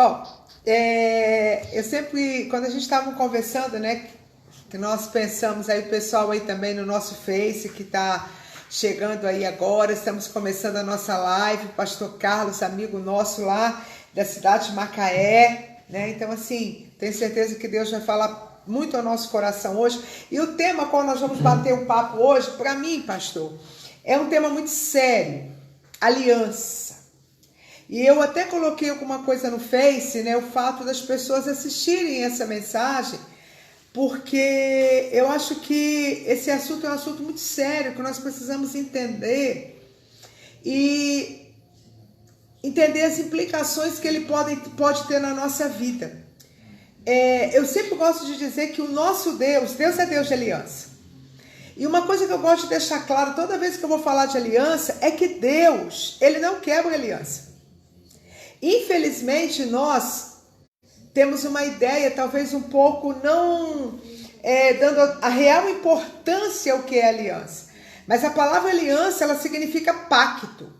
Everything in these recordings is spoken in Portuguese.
Bom, eu sempre, quando a gente estava conversando, né, que nós pensamos aí, o pessoal aí também no nosso Face, que está chegando aí agora, estamos começando a nossa live, o pastor Carlos, amigo nosso lá da cidade de Macaé, né, então assim, tenho certeza que Deus vai falar muito ao nosso coração hoje, e o tema qual nós vamos bater um papo hoje, para mim, pastor, é um tema muito sério, aliança. E eu até coloquei alguma coisa no Face, né, o fato das pessoas assistirem essa mensagem, porque eu acho que esse assunto é um assunto muito sério, que nós precisamos entender e entender as implicações que ele pode ter na nossa vida. Eu sempre gosto de dizer que o nosso Deus é Deus de aliança. E uma coisa que eu gosto de deixar claro toda vez que eu vou falar de aliança é que Deus, ele não quebra aliança. Infelizmente, nós temos uma ideia, talvez um pouco não dando a real importância ao que é aliança. Mas a palavra aliança, ela significa pacto.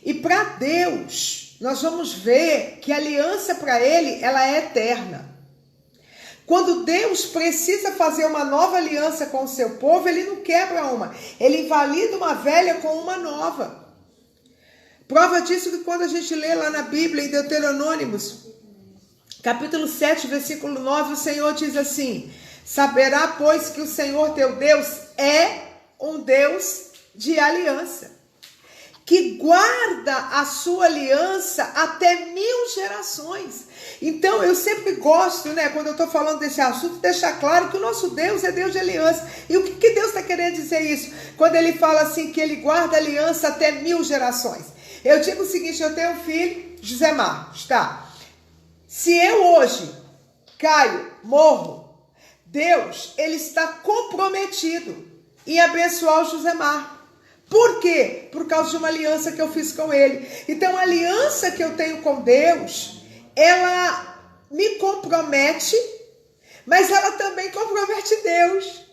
E para Deus, nós vamos ver que a aliança para Ele, ela é eterna. Quando Deus precisa fazer uma nova aliança com o seu povo, Ele não quebra uma. Ele invalida uma velha com uma nova. Prova disso que quando a gente lê lá na Bíblia, em Deuteronômios, capítulo 7, versículo 9, o Senhor diz assim: saberá, pois, que o Senhor teu Deus é um Deus de aliança, que guarda a sua aliança até 1000 gerações. Então, eu sempre gosto, né, quando eu estou falando desse assunto, deixar claro que o nosso Deus é Deus de aliança. E o que Deus está querendo dizer isso? Quando Ele fala assim, que Ele guarda a aliança até 1000 gerações. Eu digo o seguinte, eu tenho um filho, José Marcos, tá? Se eu hoje caio, morro, Deus, Ele está comprometido em abençoar o José Marcos. Por quê? Por causa de uma aliança que eu fiz com Ele. Então, a aliança que eu tenho com Deus, ela me compromete, mas ela também compromete Deus.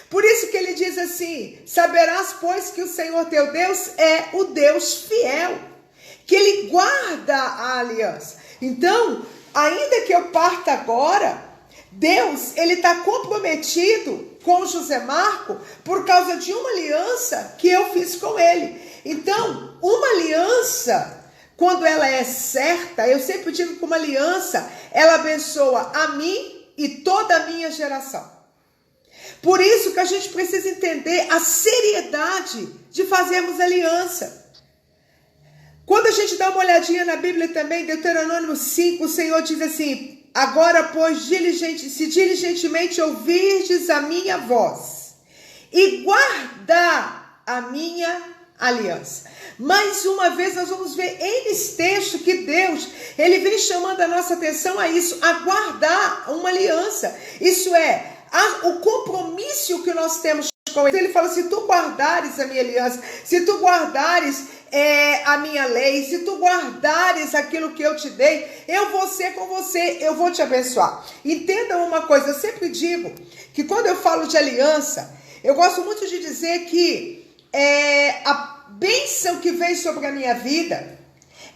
Por isso que ele diz assim, saberás, pois, que o Senhor teu Deus é o Deus fiel, que Ele guarda a aliança. Então, ainda que eu parta agora, Deus, Ele está comprometido com José Marco por causa de uma aliança que eu fiz com ele. Então, uma aliança, quando ela é certa, eu sempre digo que uma aliança, ela abençoa a mim e toda a minha geração. Por isso que a gente precisa entender a seriedade de fazermos aliança. Quando a gente dá uma olhadinha na Bíblia também, Deuteronômio 5, o Senhor diz assim: agora, pois, se diligentemente ouvirdes a minha voz e guardar a minha aliança. Mais uma vez nós vamos ver nesse texto que Deus, Ele vem chamando a nossa atenção a isso, a guardar uma aliança. Isso é, o compromisso que nós temos com Ele. Ele fala, se tu guardares a minha aliança, se tu guardares a minha lei, se tu guardares aquilo que eu te dei, eu vou ser com você, eu vou te abençoar. Entendam uma coisa, eu sempre digo que quando eu falo de aliança, eu gosto muito de dizer que a bênção que vem sobre a minha vida,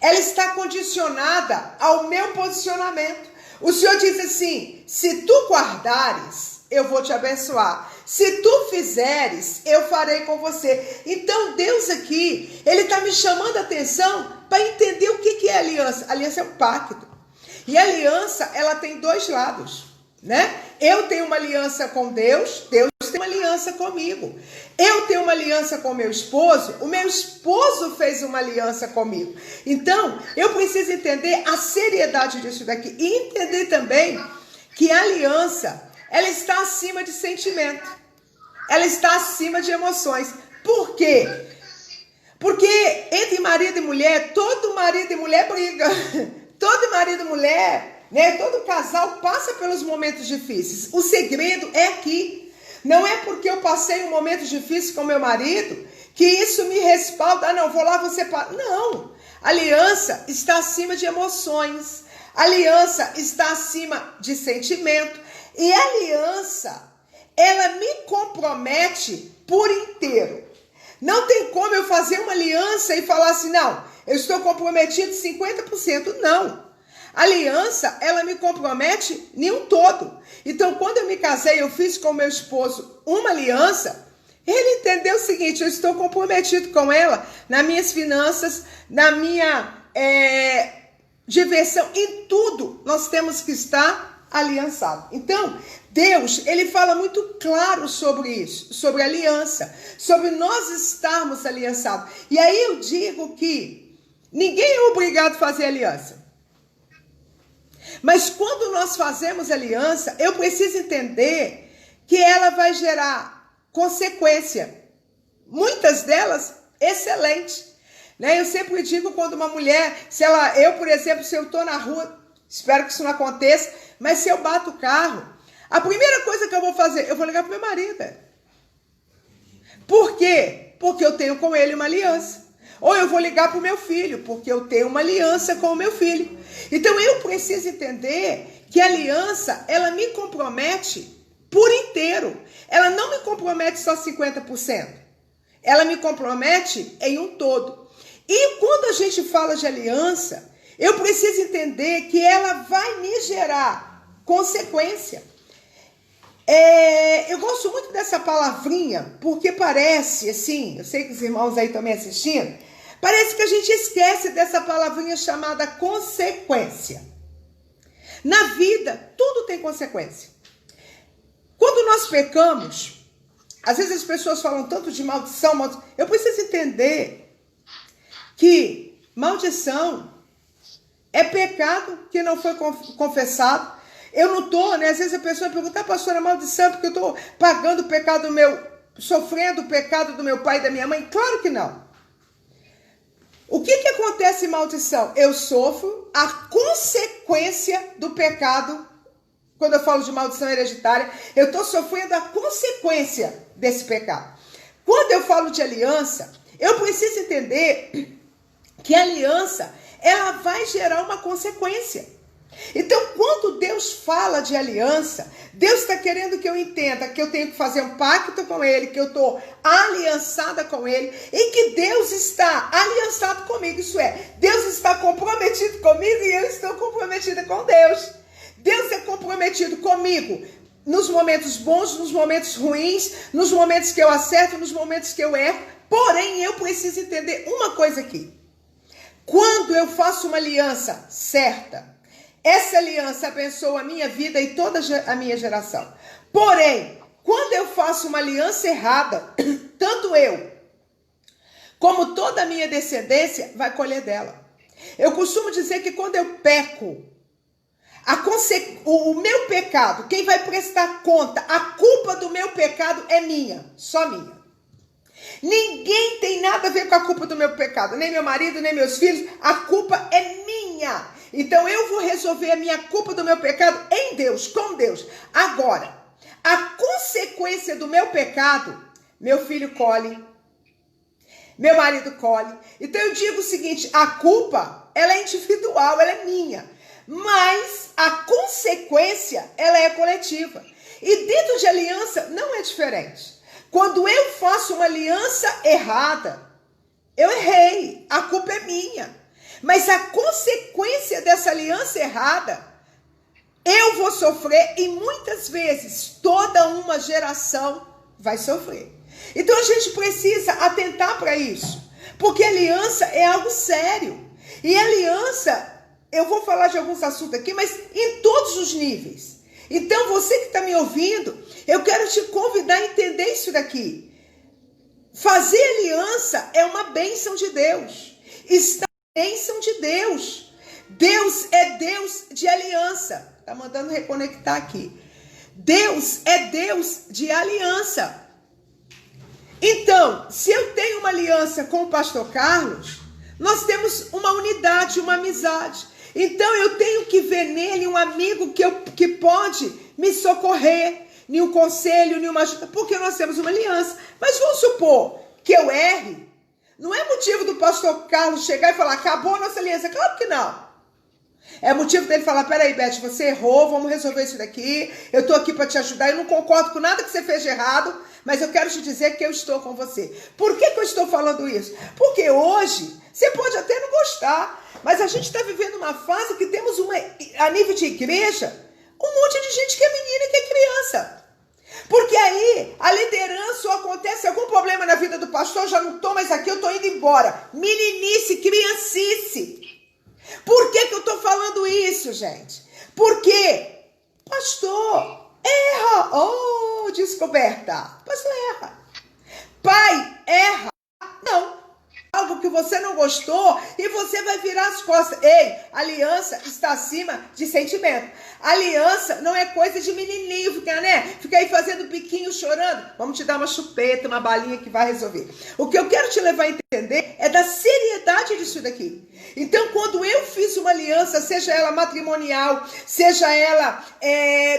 ela está condicionada ao meu posicionamento. O Senhor diz assim, se tu guardares, eu vou te abençoar. Se tu fizeres, eu farei com você. Então Deus aqui, Ele está me chamando a atenção para entender o que é aliança. Aliança é um pacto. E a aliança, ela tem dois lados, né? Eu tenho uma aliança com Deus, Deus tem uma aliança comigo. Eu tenho uma aliança com meu esposo, o meu esposo fez uma aliança comigo. Então, eu preciso entender a seriedade disso daqui. E entender também que a aliança, ela está acima de sentimento. Ela está acima de emoções. Por quê? Porque entre marido e mulher, todo marido e mulher briga. Todo marido e mulher, né? Todo casal passa pelos momentos difíceis. O segredo é aqui. Não é porque eu passei um momento difícil com meu marido que isso me respalda. Ah, não, vou lá, você para. Não. Aliança está acima de emoções. Aliança está acima de sentimento. E a aliança, ela me compromete por inteiro. Não tem como eu fazer uma aliança e falar assim, não, eu estou comprometido 50%. Não. Aliança, ela me compromete em um todo. Então, quando eu me casei, eu fiz com meu esposo uma aliança, ele entendeu o seguinte: eu estou comprometido com ela nas minhas finanças, na minha diversão, em tudo nós temos que estar aliançados. Então, Deus, ele fala muito claro sobre isso, sobre aliança, sobre nós estarmos aliançados. E aí eu digo que ninguém é obrigado a fazer aliança. Mas quando nós fazemos aliança, eu preciso entender que ela vai gerar consequência. Muitas delas, excelentes. Né? Eu sempre digo, quando uma mulher, por exemplo, se eu estou na rua, espero que isso não aconteça, mas se eu bato o carro, a primeira coisa que eu vou fazer, eu vou ligar para meu marido. Por quê? Porque eu tenho com ele uma aliança. Ou eu vou ligar para o meu filho, porque eu tenho uma aliança com o meu filho. Então eu preciso entender que a aliança, ela me compromete por inteiro. Ela não me compromete só 50%. Ela me compromete em um todo. E quando a gente fala de aliança, eu preciso entender que ela vai me gerar consequência. Eu gosto muito dessa palavrinha, porque parece assim, eu sei que os irmãos aí estão me assistindo, parece que a gente esquece dessa palavrinha chamada consequência. Na vida, tudo tem consequência. Quando nós pecamos, às vezes as pessoas falam tanto de maldição. Eu preciso entender que maldição é pecado que não foi confessado. Eu não estou, né? Às vezes a pessoa pergunta: pastora, maldição porque eu estou pagando o pecado meu, sofrendo o pecado do meu pai e da minha mãe? Claro que não. O que acontece em maldição? Eu sofro a consequência do pecado. Quando eu falo de maldição hereditária, eu estou sofrendo a consequência desse pecado. Quando eu falo de aliança, eu preciso entender que a aliança, ela vai gerar uma consequência. Então, quando Deus fala de aliança, Deus está querendo que eu entenda que eu tenho que fazer um pacto com Ele, que eu estou aliançada com Ele, e que Deus está aliançado comigo. Isso é, Deus está comprometido comigo e eu estou comprometida com Deus. Deus é comprometido comigo nos momentos bons, nos momentos ruins, nos momentos que eu acerto, nos momentos que eu erro. Porém, eu preciso entender uma coisa aqui. Quando eu faço uma aliança certa, essa aliança abençoa a minha vida e toda a minha geração. Porém, quando eu faço uma aliança errada, tanto eu como toda a minha descendência vai colher dela. Eu costumo dizer que quando eu peco, o meu pecado, quem vai prestar conta, a culpa do meu pecado é minha, só minha. Ninguém tem nada a ver com a culpa do meu pecado, nem meu marido, nem meus filhos, a culpa é minha. Então eu vou resolver a minha culpa do meu pecado em Deus, com Deus. Agora, a consequência do meu pecado, meu filho colhe, meu marido colhe. Então eu digo o seguinte: a culpa, ela é individual, ela é minha. Mas a consequência, ela é coletiva. E dentro de aliança não é diferente. Quando eu faço uma aliança errada, eu errei, a culpa é minha. Mas a consequência dessa aliança errada, eu vou sofrer e muitas vezes toda uma geração vai sofrer. Então a gente precisa atentar para isso, porque aliança é algo sério. E aliança, eu vou falar de alguns assuntos aqui, mas em todos os níveis. Então você que está me ouvindo, eu quero te convidar a entender isso daqui. Fazer aliança é uma bênção de Deus. Está bênção de Deus. Deus é Deus de aliança. Tá mandando reconectar aqui. Deus é Deus de aliança. Então, se eu tenho uma aliança com o pastor Carlos, nós temos uma unidade, uma amizade. Então eu tenho que ver nele um amigo que pode me socorrer, nenhum conselho, nenhuma ajuda, porque nós temos uma aliança. Mas vamos supor que eu erre. Não é motivo do pastor Carlos chegar e falar: acabou a nossa aliança. Claro que não. É motivo dele falar: peraí, Beth, você errou, vamos resolver isso daqui. Eu estou aqui para te ajudar. Eu não concordo com nada que você fez de errado, mas eu quero te dizer que eu estou com você. Por que eu estou falando isso? Porque hoje você pode até não gostar, Mas a gente está vivendo uma fase que temos a nível de igreja, um monte de gente que é menina e que é criança. Porque aí a liderança, ou acontece algum problema na vida do pastor, já não estou mais aqui, eu estou indo embora. Meninice, criancice. Por que eu estou falando isso, gente? Porque, pastor, erra. Oh, descoberta. Pastor, erra. Pai, erra. Não. Algo que você não gostou e você vai virar as costas. Ei, aliança está acima de sentimento. Aliança não é coisa de menininho, fica aí fazendo biquinho, chorando. Vamos te dar uma chupeta, uma balinha que vai resolver. O que eu quero te levar a entender é da seriedade disso daqui. Então, quando eu fiz uma aliança, seja ela matrimonial, seja ela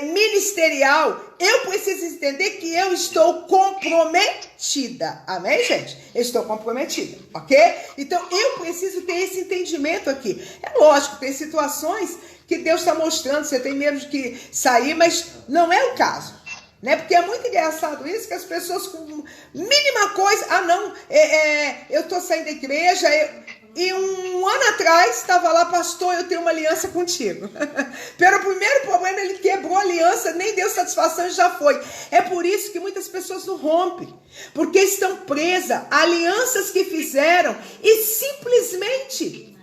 ministerial, eu preciso entender que eu estou comprometida. Amém, gente? Eu estou comprometida, ok? Então, eu preciso ter esse entendimento aqui. É lógico, tem situações que Deus está mostrando, você tem medo de que sair, mas não é o caso. Né? Porque é muito engraçado isso, que as pessoas com mínima coisa, eu estou saindo da igreja, e um ano atrás estava lá, pastor, eu tenho uma aliança contigo. Pelo primeiro problema, ele quebrou a aliança, nem deu satisfação e já foi. É por isso que muitas pessoas não rompem, porque estão presas a alianças que fizeram e simplesmente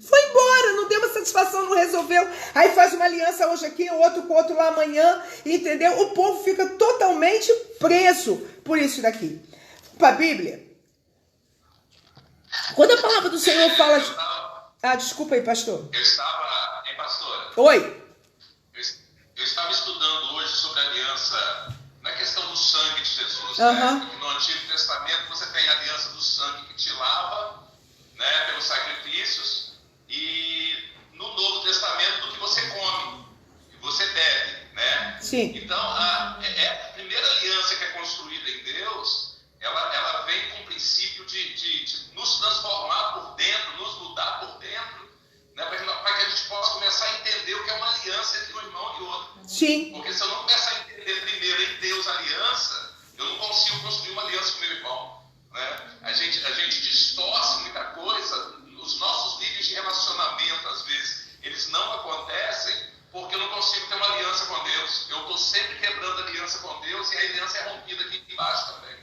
foi embora, não deu uma satisfação, não resolveu. Aí faz uma aliança hoje aqui, o outro com o outro lá amanhã, entendeu? O povo fica totalmente preso por isso daqui. Para a Bíblia, quando a palavra do Senhor fala de... desculpa aí, pastor. Eu estava... Hein, pastora? Oi. Eu estava estudando hoje sobre a aliança, na questão do sangue de Jesus, Uhum. né? Porque no Antigo Testamento você tem a aliança do sangue que te lava, né, pelos sacrifícios, e no Novo Testamento do que você come, que você bebe, né? Sim. Então, a primeira aliança que é construída em Deus, ela vem com o princípio de nos transformar por dentro, nos mudar por dentro, né, para que a gente possa começar a entender o que é uma aliança entre um irmão e outro. Sim. Porque se eu não começar a entender primeiro em Deus a aliança, eu não consigo construir uma aliança com meu irmão. Né? A gente distorce muita coisa, os nossos níveis de relacionamento, às vezes, eles não acontecem porque eu não consigo ter uma aliança com Deus. Eu estou sempre quebrando a aliança com Deus e a aliança é rompida aqui embaixo também.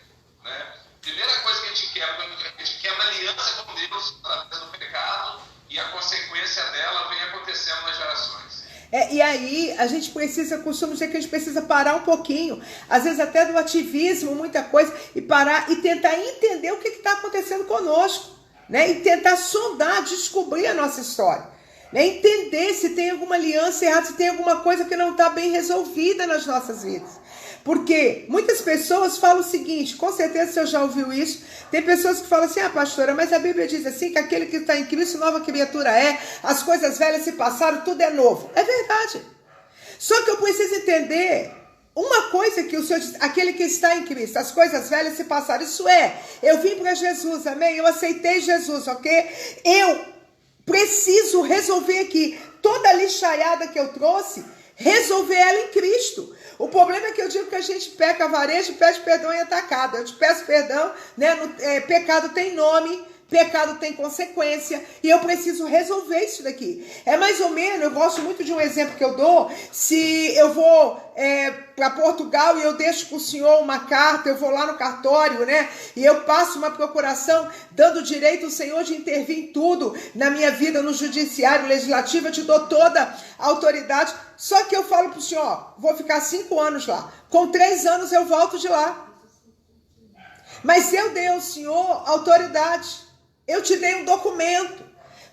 Né? Primeira coisa que a gente quebra, a gente quebra a aliança com Deus através do pecado e a consequência dela vem acontecendo nas gerações. E aí a gente precisa, costumo dizer que a gente precisa parar um pouquinho, às vezes até do ativismo, muita coisa, e parar e tentar entender o que está acontecendo conosco, né? E tentar sondar, descobrir a nossa história, né? Entender se tem alguma aliança errada, se tem alguma coisa que não está bem resolvida nas nossas vidas. Porque muitas pessoas falam o seguinte, com certeza você já ouviu isso, tem pessoas que falam assim, pastora, mas a Bíblia diz assim, que aquele que está em Cristo, nova criatura é, as coisas velhas se passaram, tudo é novo. É verdade. Só que eu preciso entender uma coisa que o Senhor diz, aquele que está em Cristo, as coisas velhas se passaram, isso é, eu vim para Jesus, amém? Eu aceitei Jesus, ok? Eu preciso resolver aqui toda a lixaiada que eu trouxe, resolver ela em Cristo. O problema é que eu digo que a gente peca varejo, pede perdão em atacado. Eu te peço perdão, né? Pecado tem nome, pecado tem consequência, e eu preciso resolver isso daqui. É mais ou menos, eu gosto muito de um exemplo que eu dou, se eu vou para Portugal e eu deixo para o senhor uma carta, eu vou lá no cartório, né? E eu passo uma procuração dando direito ao senhor de intervir em tudo na minha vida, no judiciário, legislativo, eu te dou toda a autoridade, só que eu falo para o senhor, vou ficar 5 anos lá, com 3 anos eu volto de lá. Mas eu dei ao senhor autoridade. Eu te dei um documento.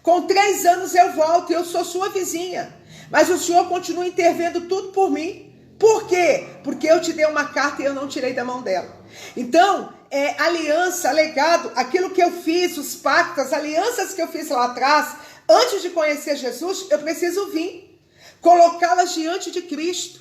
Com 3 anos eu volto e eu sou sua vizinha. Mas o senhor continua intervendo tudo por mim. Por quê? Porque eu te dei uma carta e eu não tirei da mão dela. Então, aliança, legado, aquilo que eu fiz, os pactos, as alianças que eu fiz lá atrás, antes de conhecer Jesus, eu preciso vir, colocá-las diante de Cristo,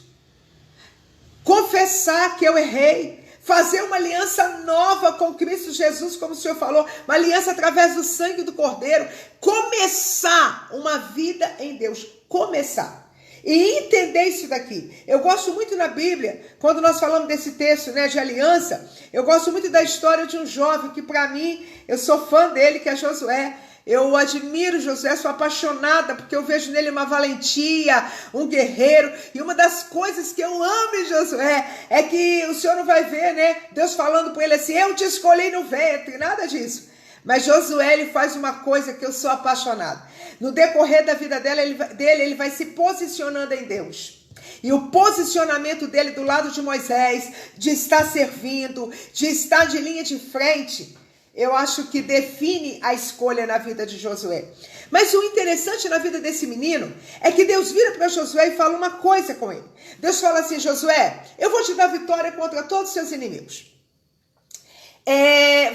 confessar que eu errei, fazer uma aliança nova com Cristo Jesus, como o Senhor falou, uma aliança através do sangue do Cordeiro, começar uma vida em Deus, começar. E entender isso daqui. Eu gosto muito na Bíblia, quando nós falamos desse texto, né, de aliança, eu gosto muito da história de um jovem que para mim, eu sou fã dele, que é Josué. Eu admiro Josué, sou apaixonada, porque eu vejo nele uma valentia, um guerreiro. E uma das coisas que eu amo em Josué é que o senhor não vai ver, né? Deus falando com ele assim, eu te escolhi no ventre, nada disso. Mas Josué, ele faz uma coisa que eu sou apaixonada. No decorrer da vida dele, ele vai se posicionando em Deus. E o posicionamento dele do lado de Moisés, de estar servindo, de estar de linha de frente, eu acho que define a escolha na vida de Josué. Mas o interessante na vida desse menino é que Deus vira para Josué e fala uma coisa com ele. Deus fala assim, Josué, eu vou te dar vitória contra todos os seus inimigos.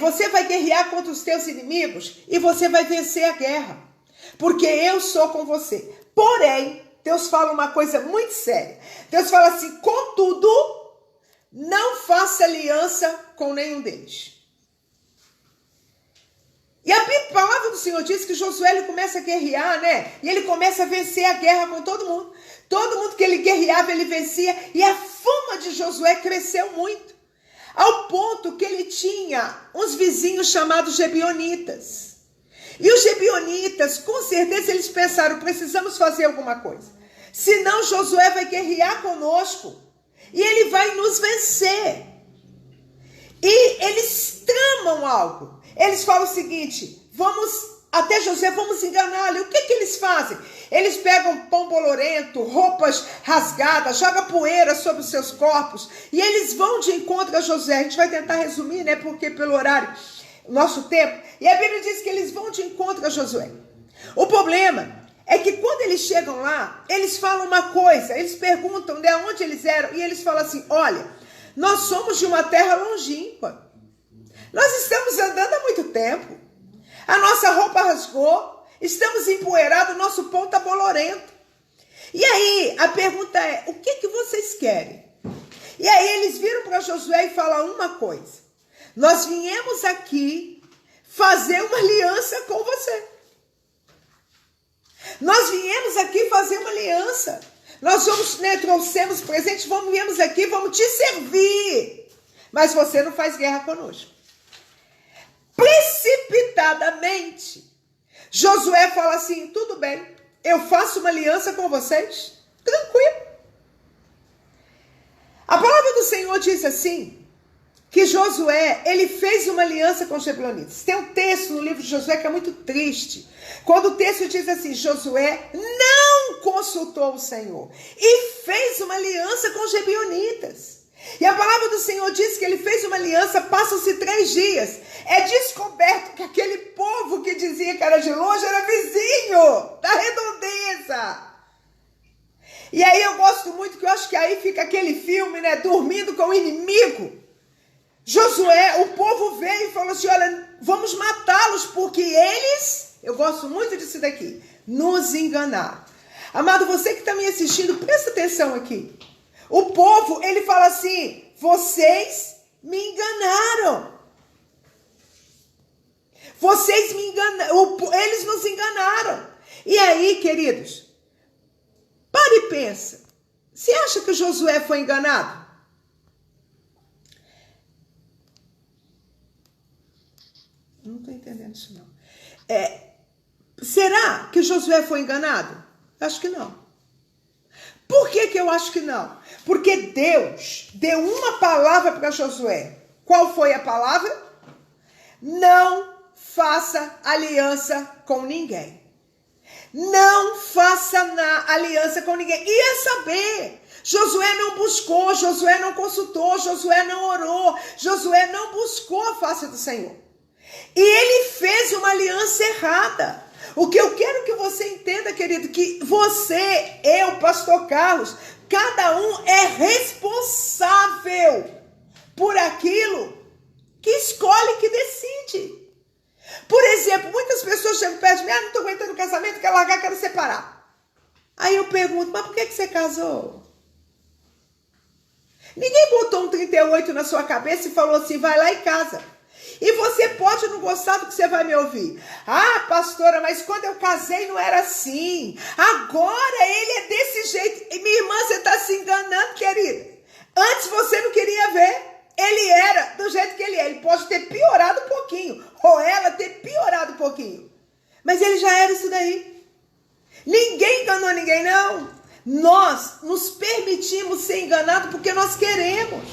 Você vai guerrear contra os teus inimigos e você vai vencer a guerra. Porque eu sou com você. Porém, Deus fala uma coisa muito séria. Deus fala assim, contudo, não faça aliança com nenhum deles. E a palavra do Senhor diz que Josué ele começa a guerrear, né? E ele começa a vencer a guerra com todo mundo. Todo mundo que ele guerreava, ele vencia. E a fama de Josué cresceu muito. Ao ponto que ele tinha uns vizinhos chamados Gebionitas. E os Gebionitas, com certeza, eles pensaram, precisamos fazer alguma coisa. Senão Josué vai guerrear conosco. E ele vai nos vencer. E eles tramam algo. Eles falam o seguinte, até Josué, vamos enganá-lo. E o que eles fazem? Eles pegam pão bolorento, roupas rasgadas, jogam poeira sobre os seus corpos. E eles vão de encontro a Josué. A gente vai tentar resumir, né? Porque pelo horário, nosso tempo. E a Bíblia diz que eles vão de encontro a Josué. O problema é que quando eles chegam lá, eles falam uma coisa. Eles perguntam de onde eles eram. E eles falam assim, olha, nós somos de uma terra longínqua. Nós estamos andando há muito tempo. A nossa roupa rasgou. Estamos empoeirados, nosso pão está bolorento. E aí, a pergunta é, o que vocês querem? E aí eles viram para Josué e falam uma coisa. Nós viemos aqui fazer uma aliança com você. Nós viemos aqui fazer uma aliança. Nós trouxemos presente, viemos aqui, vamos te servir. Mas você não faz guerra conosco. Precipitadamente, Josué fala assim, tudo bem, eu faço uma aliança com vocês, tranquilo. A palavra do Senhor diz assim, que Josué, ele fez uma aliança com os Gebionitas. Tem um texto no livro de Josué que é muito triste, quando o texto diz assim, Josué não consultou o Senhor e fez uma aliança com os Gebionitas. E a palavra do Senhor diz que ele fez uma aliança, passam-se 3 dias. É descoberto que aquele povo que dizia que era de longe era vizinho da redondeza. E aí eu gosto muito, que eu acho que aí fica aquele filme, né? Dormindo com o inimigo. Josué, o povo veio e falou assim, olha, vamos matá-los, porque eles, eu gosto muito disso daqui, nos enganaram. Amado, você que está me assistindo, presta atenção aqui. O povo, ele fala assim, vocês me enganaram. Vocês me enganaram, eles nos enganaram. E aí, queridos, para e pensa. Você acha que Josué foi enganado? Não estou entendendo isso não. Será que Josué foi enganado? Acho que não. Por que eu acho que não? Porque Deus deu uma palavra para Josué. Qual foi a palavra? Não faça aliança com ninguém. Não faça aliança com ninguém. Ia saber. Josué não buscou, Josué não consultou, Josué não orou, Josué não buscou a face do Senhor. E ele fez uma aliança errada. O que eu quero que você entenda, querido, que você, eu, pastor Carlos, cada um é responsável por aquilo que escolhe, que decide. Por exemplo, muitas pessoas chegam perto de mim, não estou aguentando o casamento, quero largar, quero separar. Aí eu pergunto, mas por que você casou? Ninguém botou um 38 na sua cabeça e falou assim, vai lá e casa. E você pode não gostar do que você vai me ouvir. Ah, pastora, mas quando eu casei não era assim. Agora ele é desse jeito. E minha irmã, você está se enganando, querida. Antes você não queria ver. Ele era do jeito que ele é. Ele pode ter piorado um pouquinho. Ou ela ter piorado um pouquinho. nós nos permitimos ser enganados porque nós queremos.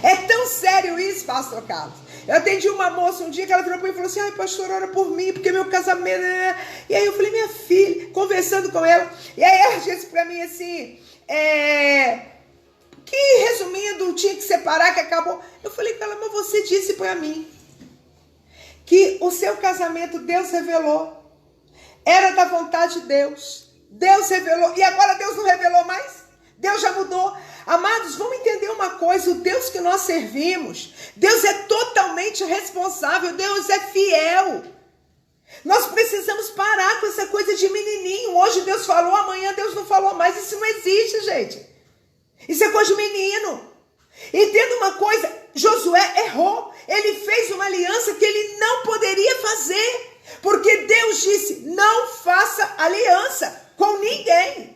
É tão sério isso, pastor Carlos. Eu atendi uma moça um dia que ela virou para mim e falou assim: ai, pastor, ora por mim, porque meu casamento... E aí eu falei: minha filha, conversando com ela, e aí ela disse para mim assim, que resumindo, tinha que separar, que acabou. Eu falei com ela: mas você disse para mim que o seu casamento Deus revelou, era da vontade de Deus, Deus revelou, e agora Deus não revelou mais? Deus já mudou. Amados, vamos entender uma coisa: o Deus que nós servimos, Deus é totalmente responsável, Deus é fiel. Nós precisamos parar com essa coisa de menininho. Hoje Deus falou, amanhã Deus não falou mais. Isso não existe, gente. Isso é coisa de menino. Entenda uma coisa: Josué errou. Ele fez uma aliança que ele não poderia fazer, porque Deus disse: não faça aliança com ninguém.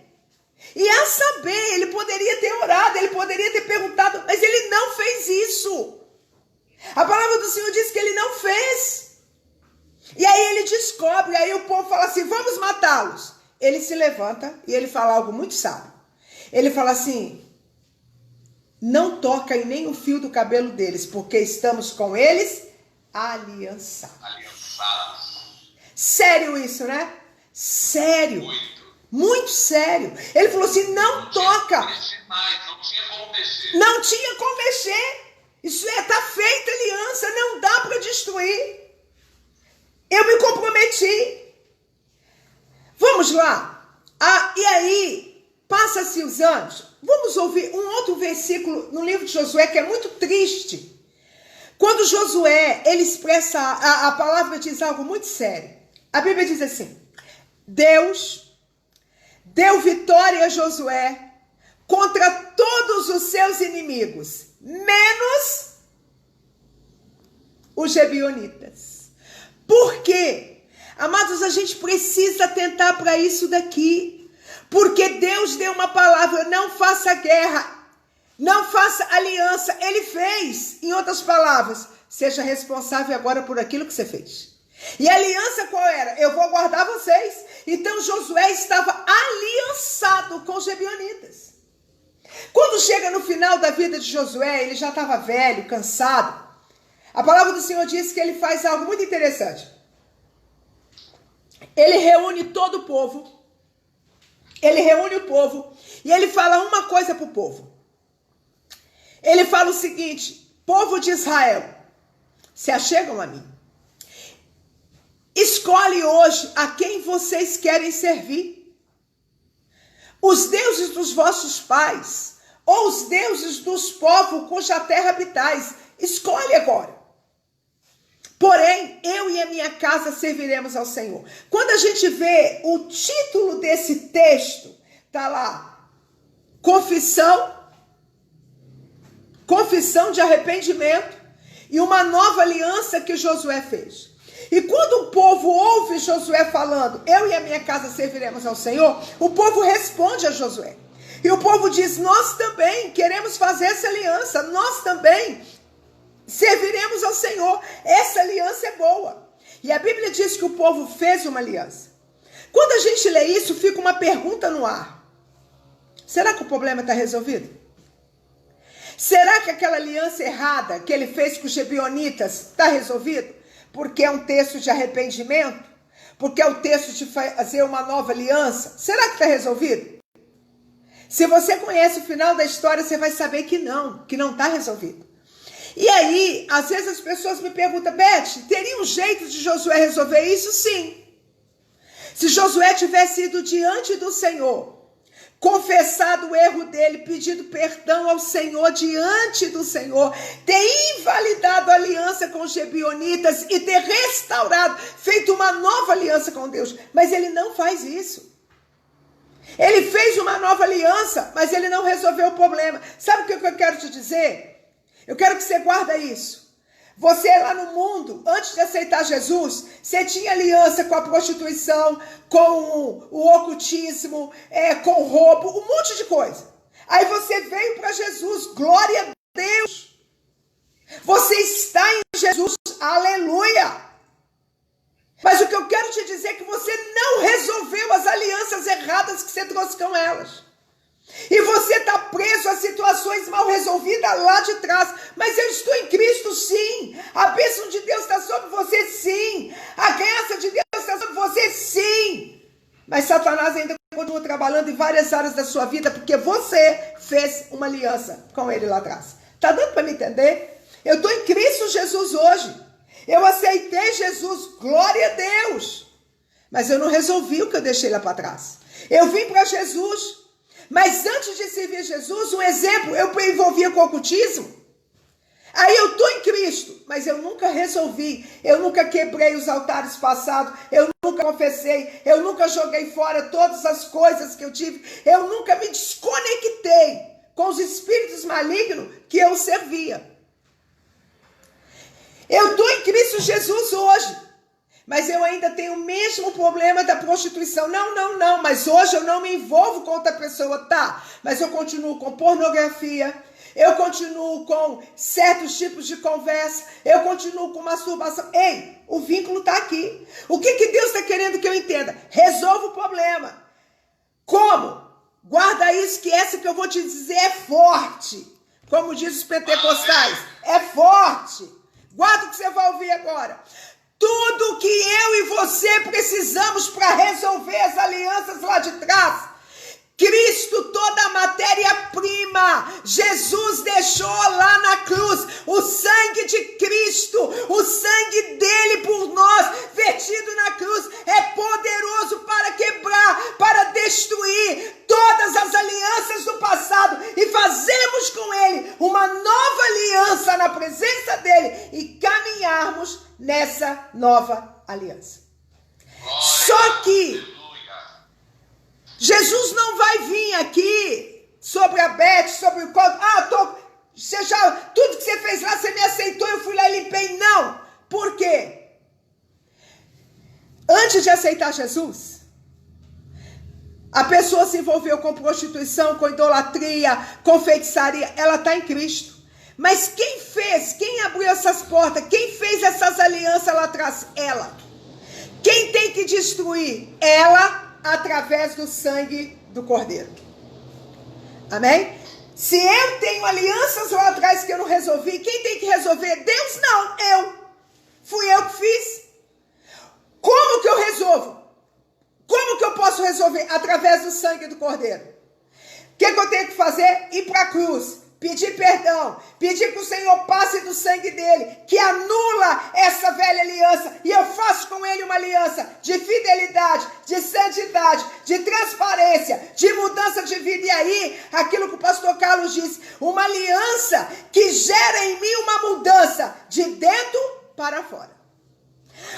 E a saber, ele poderia ter orado, ele poderia ter perguntado, mas ele não fez isso. A palavra do Senhor diz que ele não fez. E aí ele descobre, e aí o povo fala assim: vamos matá-los. Ele se levanta e ele fala algo muito sábio. Ele fala assim: não toca em nenhum fio do cabelo deles, porque estamos com eles aliançados. Sério isso, né? Sério. Muito sério. Ele falou assim: não toca. Não tinha como mexer. Isso tá feita aliança, não dá para destruir. Eu me comprometi. Vamos lá. E aí, passa-se os anos. Vamos ouvir um outro versículo no livro de Josué que é muito triste. Quando Josué, ele expressa, a palavra diz algo muito sério. A Bíblia diz assim: Deus deu vitória a Josué contra todos os seus inimigos, menos os Gebionitas. Por quê? Amados, a gente precisa atentar para isso daqui, porque Deus deu uma palavra: não faça guerra, não faça aliança. Ele fez, em outras palavras: seja responsável agora por aquilo que você fez. E a aliança qual era? Eu vou guardar vocês. Então Josué estava aliançado com os Gebionitas. Quando chega no final da vida de Josué, ele já estava velho, cansado. A palavra do Senhor diz que ele faz algo muito interessante. Ele reúne todo o povo. Ele reúne o povo e ele fala uma coisa para o povo. Ele fala o seguinte: povo de Israel, se achegam a mim. Escolhe hoje a quem vocês querem servir. Os deuses dos vossos pais, ou os deuses dos povos cuja terra habitais. Escolhe agora. Porém, eu e a minha casa serviremos ao Senhor. Quando a gente vê o título desse texto, tá lá: confissão de arrependimento e uma nova aliança que Josué fez. E quando o povo ouve Josué falando: eu e a minha casa serviremos ao Senhor, o povo responde a Josué. E o povo diz: nós também queremos fazer essa aliança, nós também serviremos ao Senhor, essa aliança é boa. E a Bíblia diz que o povo fez uma aliança. Quando a gente lê isso, fica uma pergunta no ar: será que o problema está resolvido? Será que aquela aliança errada que ele fez com os Gebionitas está resolvido? Porque é um texto de arrependimento? Porque é o texto de fazer uma nova aliança? Será que está resolvido? Se você conhece o final da história, você vai saber que não está resolvido. E aí, às vezes as pessoas me perguntam: Beth, teria um jeito de Josué resolver isso? Sim. Se Josué tivesse ido diante do Senhor, confessado o erro dele, pedido perdão ao Senhor diante do Senhor, ter invalidado a aliança com os Gebionitas e ter restaurado, feito uma nova aliança com Deus. Mas ele não faz isso. Ele fez uma nova aliança, mas ele não resolveu o problema. Sabe o que eu quero te dizer? Eu quero que você guarda isso. Você lá no mundo, antes de aceitar Jesus, você tinha aliança com a prostituição, com o ocultismo, com o roubo, um monte de coisa. Aí você veio para Jesus, glória a Deus. Você está em Jesus, aleluia. Mas o que eu quero te dizer é que você não resolveu as alianças erradas que você trouxe com elas. E você está preso a situações mal resolvidas lá de trás. Mas eu estou em Cristo, sim. A bênção de Deus está sobre você, sim. A graça de Deus está sobre você, sim. Mas Satanás ainda continua trabalhando em várias áreas da sua vida, porque você fez uma aliança com ele lá atrás. Está dando para me entender? Eu estou em Cristo Jesus hoje. Eu aceitei Jesus, glória a Deus. Mas eu não resolvi o que eu deixei lá para trás. Eu vim para Jesus. Mas antes de servir Jesus, um exemplo, eu me envolvia com o ocultismo. Aí eu estou em Cristo, mas eu nunca resolvi, eu nunca quebrei os altares passados, eu nunca confessei, eu nunca joguei fora todas as coisas que eu tive, eu nunca me desconectei com os espíritos malignos que eu servia. Eu estou em Cristo Jesus hoje, mas eu ainda tenho o mesmo problema da prostituição. Não, mas hoje eu não me envolvo com outra pessoa, tá? Mas eu continuo com pornografia, eu continuo com certos tipos de conversa, eu continuo com masturbação. Ei, o vínculo está aqui. O que Deus está querendo que eu entenda? Resolva o problema. Como? Guarda isso, que essa que eu vou te dizer é forte. Como diz os pentecostais, é forte. Guarda o que você vai ouvir agora. Tudo que eu e você precisamos para resolver as alianças lá de trás, Cristo, toda a matéria-prima, Jesus deixou lá na cruz, o sangue de Cristo, o sangue dele por nós, vertido na cruz, é poderoso para quebrar, para destruir todas as alianças do passado e fazermos com ele uma nova aliança na presença dele e caminharmos nessa nova aliança. Só que Jesus não vai vir aqui sobre a Beth, sobre o código. Tudo que você fez lá, você me aceitou, eu fui lá e limpei. Não. Por quê? Antes de aceitar Jesus, a pessoa se envolveu com prostituição, com idolatria, com feitiçaria. Ela está em Cristo. Mas quem abriu essas portas? Quem fez essas alianças lá atrás? Ela. Quem tem que destruir? Ela, através do sangue do Cordeiro. Amém? Se eu tenho alianças lá atrás que eu não resolvi, quem tem que resolver? Deus não, eu. Fui eu que fiz. Como que eu resolvo? Como que eu posso resolver? Através do sangue do Cordeiro. O que eu tenho que fazer? Ir para a cruz. Pedir perdão, pedir que o Senhor passe do sangue dele, que anula essa velha aliança, e eu faço com ele uma aliança de fidelidade, de santidade, de transparência, de mudança de vida. E aí, aquilo que o pastor Carlos disse, uma aliança que gera em mim uma mudança de dentro para fora.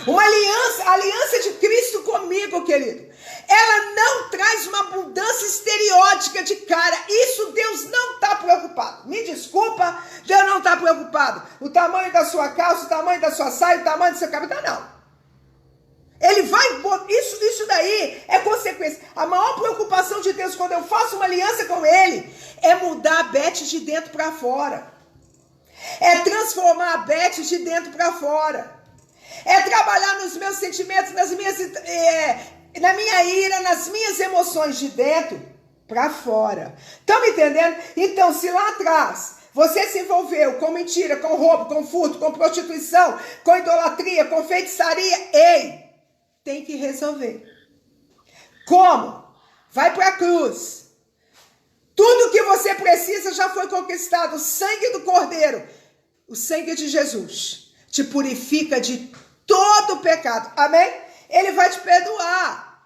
Uma aliança, a aliança de Cristo comigo, querido, ela não traz uma mudança estereótica de cara. Isso Deus não está preocupado. Me desculpa, Deus não está preocupado. O tamanho da sua calça, o tamanho da sua saia, o tamanho do seu cabelo, não. Ele vai, isso daí é consequência. A maior preocupação de Deus quando eu faço uma aliança com ele é mudar a Beth de dentro para fora. É transformar a Beth de dentro para fora. É trabalhar nos meus sentimentos, na minha ira, nas minhas emoções de dentro para fora. Estão me entendendo? Então, se lá atrás você se envolveu com mentira, com roubo, com furto, com prostituição, com idolatria, com feitiçaria, ei, tem que resolver. Como? Vai para a cruz. Tudo que você precisa já foi conquistado. O sangue do Cordeiro, o sangue de Jesus, te purifica de todo o pecado. Amém? Ele vai te perdoar.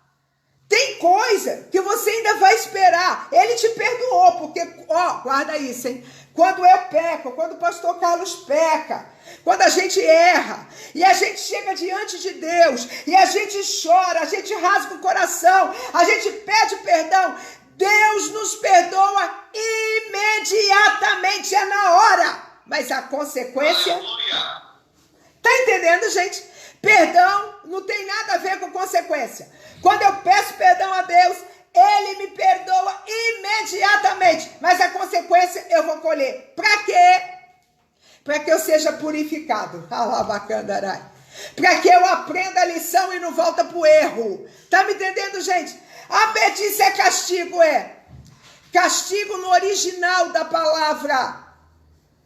Tem coisa que você ainda vai esperar. Ele te perdoou, porque, guarda isso, hein? Quando eu peco, quando o pastor Carlos peca, quando a gente erra, e a gente chega diante de Deus, e a gente chora, a gente rasga o coração, a gente pede perdão, Deus nos perdoa imediatamente, é na hora. Mas a consequência... Tá entendendo, gente? Perdão não tem nada a ver com consequência. Quando eu peço perdão a Deus, Ele me perdoa imediatamente. Mas a consequência eu vou colher. Para quê? Para que eu seja purificado. Alabacandarai. Para que eu aprenda a lição e não volta para o erro. Tá me entendendo, gente? A Beth, isso é castigo, é. Castigo no original da palavra,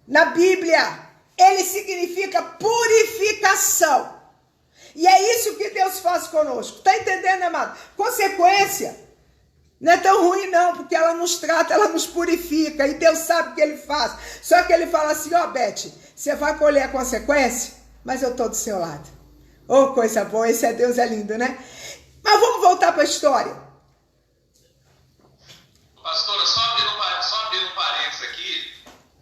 na Bíblia, ele significa purificação. E é isso que Deus faz conosco. Está entendendo, amado? Consequência não é tão ruim não, porque ela nos trata, ela nos purifica, e Deus sabe o que ele faz. Só que ele fala assim, ó, Beth, você vai colher a consequência, mas eu estou do seu lado. Oh, coisa boa, esse é Deus, é lindo, né? Mas vamos voltar para a história. Pastora, só abrindo um parênteses aqui,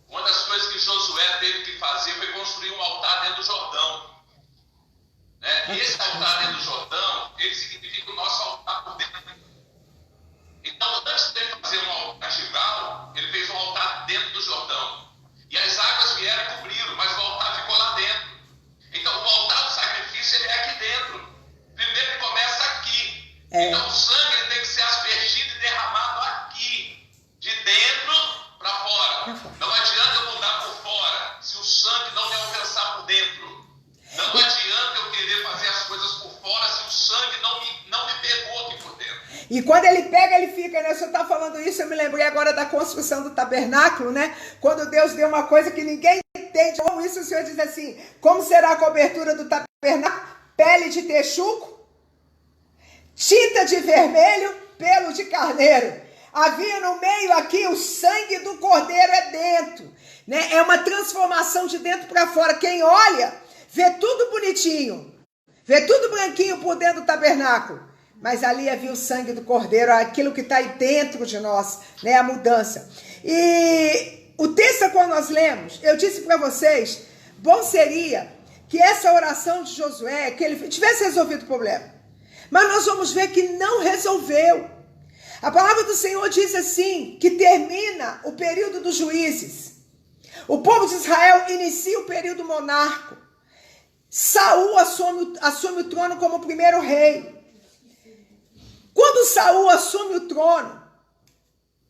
uma das coisas que Josué teve que fazer foi construir um altar dentro do Jordão. Né? E esse altar dentro do Jordão, ele significa o nosso altar por dentro. Então, antes de ele fazer um altar gigal, ele fez um altar dentro do Jordão. E as águas vieram e cobriram, mas o altar ficou lá dentro. Então, o altar do sacrifício, ele é aqui dentro. Primeiro ele começa aqui. Então, o sangue ele tem que ser aspergido e derramado aqui. De dentro para fora. Não adianta eu mudar por fora, se o sangue não me alcançar por dentro. Não adianta eu querer fazer as coisas por fora, se o sangue não me pegou aqui por dentro. E quando ele pega, ele fica, né? O senhor está falando isso, eu me lembrei agora da construção do tabernáculo, né? Quando Deus deu uma coisa que ninguém entende. Como isso o senhor diz assim, como será a cobertura do tabernáculo? Pele de texugo, tinta de vermelho, pelo de carneiro. Havia no meio aqui o sangue do cordeiro é dentro, né? É uma transformação de dentro para fora. Quem olha, vê tudo bonitinho, vê tudo branquinho por dentro do tabernáculo. Mas ali havia o sangue do cordeiro, aquilo que está aí dentro de nós, né? A mudança. E o texto quando nós lemos, eu disse para vocês, bom seria que essa oração de Josué, que ele tivesse resolvido o problema. Mas nós vamos ver que não resolveu. A palavra do Senhor diz assim, que termina o período dos juízes. O povo de Israel inicia o período monárquico. Saul assume o trono como primeiro rei. Quando Saul assume o trono,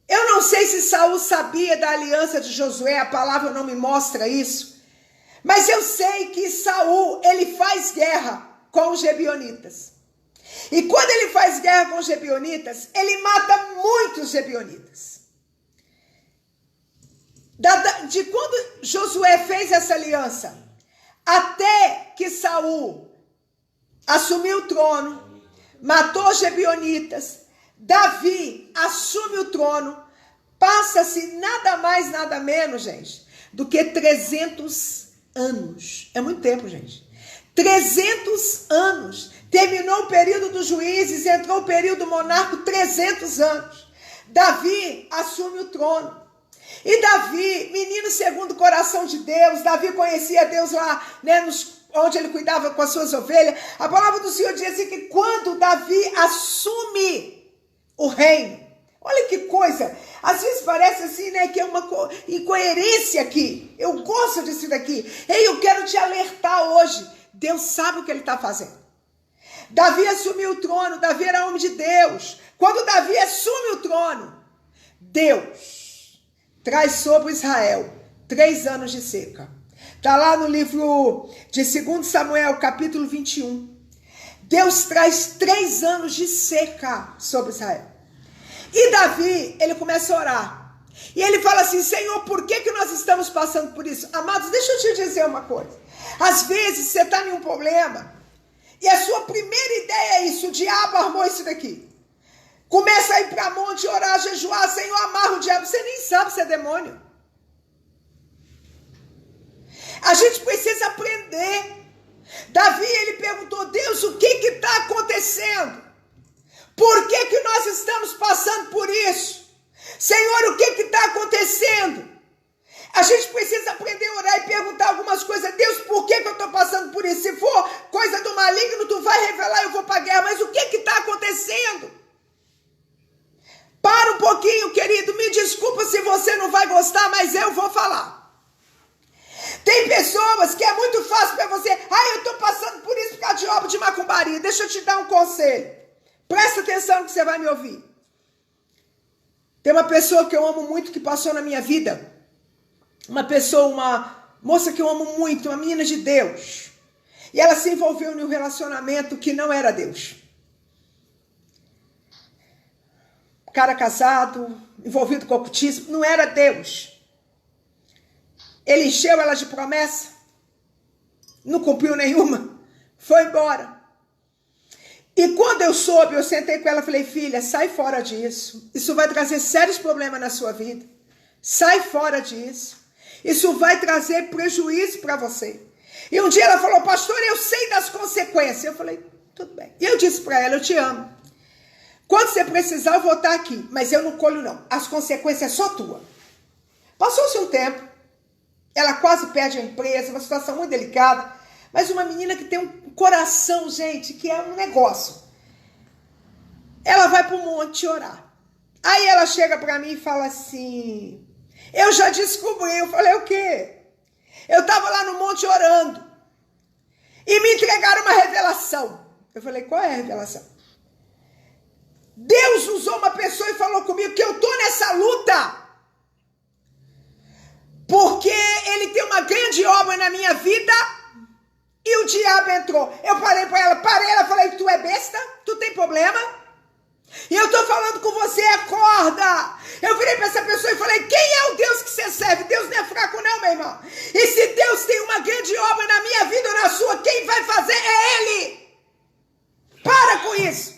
eu não sei se Saul sabia da aliança de Josué, a palavra não me mostra isso, mas eu sei que Saul, ele faz guerra com os gebionitas. E quando ele faz guerra com os gebionitas, ele mata muitos gebionitas. De quando Josué fez essa aliança, até que Saul assumiu o trono, matou os gebionitas, Davi assume o trono, passa-se nada mais, nada menos, gente, do que 300 anos. É muito tempo, gente. 300 anos. Terminou o período dos juízes, entrou o período monárquico, 300 anos. Davi assume o trono. E Davi, menino segundo o coração de Deus, Davi conhecia Deus lá, né, onde ele cuidava com as suas ovelhas. A palavra do Senhor diz assim que quando Davi assume o reino, olha que coisa, às vezes parece assim, né, que é uma incoerência aqui. Eu gosto disso daqui. Ei, eu quero te alertar hoje. Deus sabe o que ele está fazendo. Davi assumiu o trono, Davi era homem de Deus. Quando Davi assume o trono, Deus traz sobre Israel 3 anos de seca. Está lá no livro de 2 Samuel, capítulo 21. Deus traz 3 anos de seca sobre Israel. E Davi, ele começa a orar. E ele fala assim, Senhor, por que nós estamos passando por isso? Amados, deixa eu te dizer uma coisa. Às vezes você está em um problema e a sua primeira ideia é isso, o diabo armou isso daqui. Começa a ir para monte, orar, jejuar, Senhor, amarra o diabo. Você nem sabe se é demônio. A gente precisa aprender. Davi, ele perguntou, Deus, o que está acontecendo? Por que nós estamos passando por isso? Senhor, o que está acontecendo? A gente precisa aprender a orar e perguntar algumas coisas. Deus, por que eu estou passando por isso? Se for coisa do maligno, tu vai revelar, eu vou para a guerra. Mas o que está acontecendo? Para um pouquinho, querido. Me desculpa se você não vai gostar, mas eu vou falar. Tem pessoas que é muito fácil para você. Eu estou passando por isso por causa de obra de macumbaria. Deixa eu te dar um conselho. Presta atenção no que você vai me ouvir. Tem uma pessoa que eu amo muito que passou na minha vida. Uma moça que eu amo muito, uma menina de Deus. E ela se envolveu em um relacionamento que não era Deus. cara casado, envolvido com ocultismo, não era Deus. Ele encheu ela de promessa, não cumpriu nenhuma, foi embora. E quando eu soube, eu sentei com ela e falei, filha, sai fora disso. Isso vai trazer sérios problemas na sua vida. Sai fora disso. Isso vai trazer prejuízo para você. E um dia ela falou, pastor, eu sei das consequências. Eu falei, tudo bem. E eu disse para ela, eu te amo. Quando você precisar, eu vou estar aqui. Mas eu não colho, não. As consequências é só tua. Passou-se um tempo. Ela quase perde a empresa, uma situação muito delicada. Mas uma menina que tem um coração, gente, que é um negócio. Ela vai para o monte orar. Aí ela chega para mim e fala assim, eu já descobri. Eu falei, o quê? Eu estava lá no monte orando. E me entregaram uma revelação. Eu falei, qual é a revelação? Deus usou uma pessoa e falou comigo que eu estou nessa luta. Porque ele tem uma grande obra na minha vida. E o diabo entrou. Eu parei para ela, ela falei, tu é besta? Tu tem problema? E eu tô falando com você, acorda. Eu virei para essa pessoa e falei, quem é o Deus que você serve? Deus não é fraco não, meu irmão. E se Deus tem uma grande obra na minha vida ou na sua, quem vai fazer é Ele. Para com isso.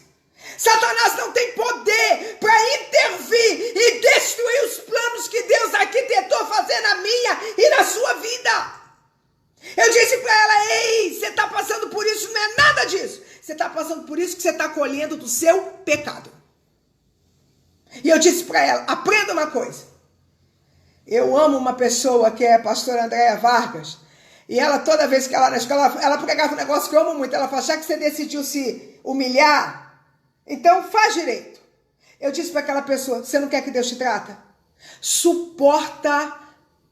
Satanás não tem poder para intervir e destruir os planos que Deus arquitetou fazer na minha e na sua vida. Eu disse para ela, ei, você está passando por isso, não é nada disso. Você está passando por isso que você está colhendo do seu pecado. E eu disse para ela, aprenda uma coisa. Eu amo uma pessoa que é a pastora Andréa Vargas. E ela, toda vez que ela na escola, ela pregava um negócio que eu amo muito. Ela fala, já que você decidiu se humilhar, então faz direito. Eu disse para aquela pessoa, você não quer que Deus te trata? Suporta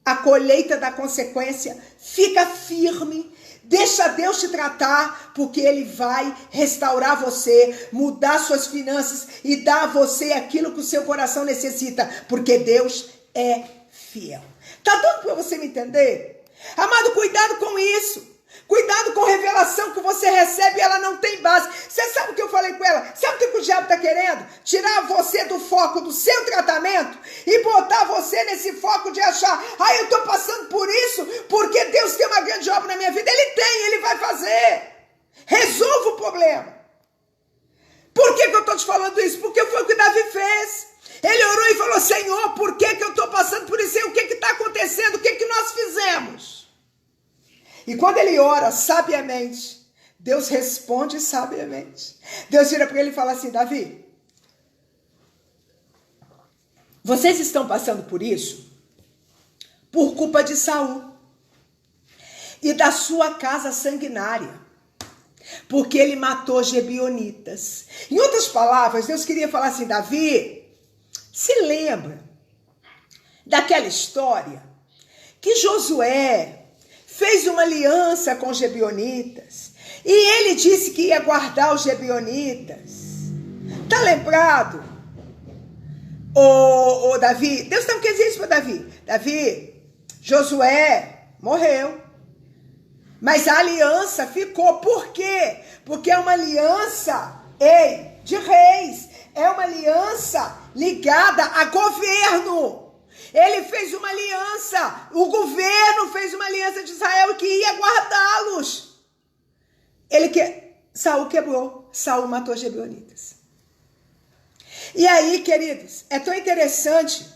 a colheita da consequência, fica firme, deixa Deus te tratar, porque Ele vai restaurar você, mudar suas finanças e dar a você aquilo que o seu coração necessita, porque Deus é fiel. Tá dando para você me entender? Amado, cuidado com isso. Cuidado com a revelação que você recebe e ela não tem base. Você sabe o que eu falei com ela? Sabe o que o diabo está querendo? Tirar você do foco do seu tratamento e botar você nesse foco de achar, eu estou passando por isso porque Deus tem uma grande obra na minha vida. Ele tem, Ele vai fazer. Resolva o problema. Por que eu estou te falando isso? Porque foi o que Davi fez. Ele orou e falou, Senhor, por que eu estou passando por isso? E o que está acontecendo? O que nós fizemos? E quando ele ora sabiamente, Deus responde sabiamente. Deus vira para ele e fala assim, Davi, vocês estão passando por isso por culpa de Saul e da sua casa sanguinária, porque ele matou Gebionitas. Em outras palavras, Deus queria falar assim, Davi, se lembra daquela história que Josué fez uma aliança com os Gebionitas. E ele disse que ia guardar os Gebionitas. Tá lembrado? Ô Davi, Deus não quer dizer isso para Davi. Davi, Josué morreu. Mas a aliança ficou. Por quê? Porque é uma aliança, de reis. É uma aliança ligada a governo. Ele fez uma aliança, o governo fez uma aliança de Israel que ia guardá-los. Saul quebrou, Saul matou Gebionitas. E aí, queridos, é tão interessante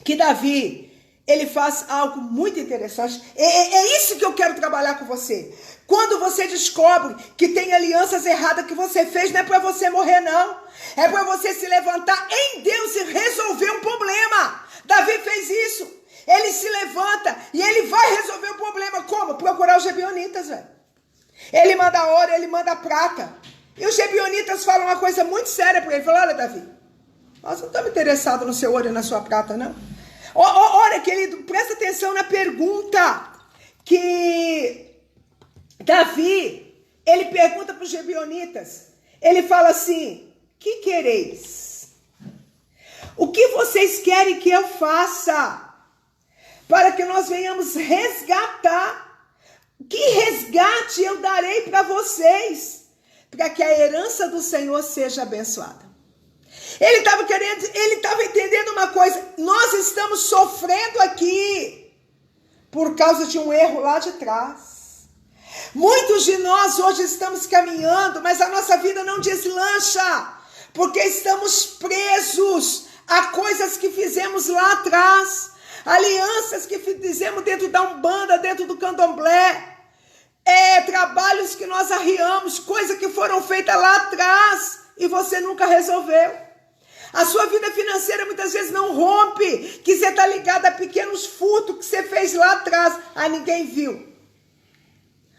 que Davi, ele faz algo muito interessante. É isso que eu quero trabalhar com você. Quando você descobre que tem alianças erradas que você fez, não é para você morrer, não. É para você se levantar em Deus e resolver um problema. Davi fez isso. Ele se levanta e ele vai resolver o problema. Como? Procurar os Gebionitas, velho. Ele manda ouro, ele manda prata. E os Gebionitas falam uma coisa muito séria para ele. Falam, olha, Davi, nós não estamos interessados no seu ouro e na sua prata, não. Olha, querido, presta atenção na pergunta que Davi, ele pergunta para os Gebionitas. Ele fala assim, que quereis? O que vocês querem que eu faça para que nós venhamos resgatar? Que resgate eu darei para vocês, para que a herança do Senhor seja abençoada? Ele estava entendendo uma coisa. Nós estamos sofrendo aqui por causa de um erro lá de trás. Muitos de nós hoje estamos caminhando, mas a nossa vida não deslancha, porque estamos presos a coisas que fizemos lá atrás, alianças que fizemos dentro da Umbanda, dentro do Candomblé, trabalhos que nós arriamos, coisas que foram feitas lá atrás e você nunca resolveu. A sua vida financeira muitas vezes não rompe, que você está ligado a pequenos furtos que você fez lá atrás, ninguém viu.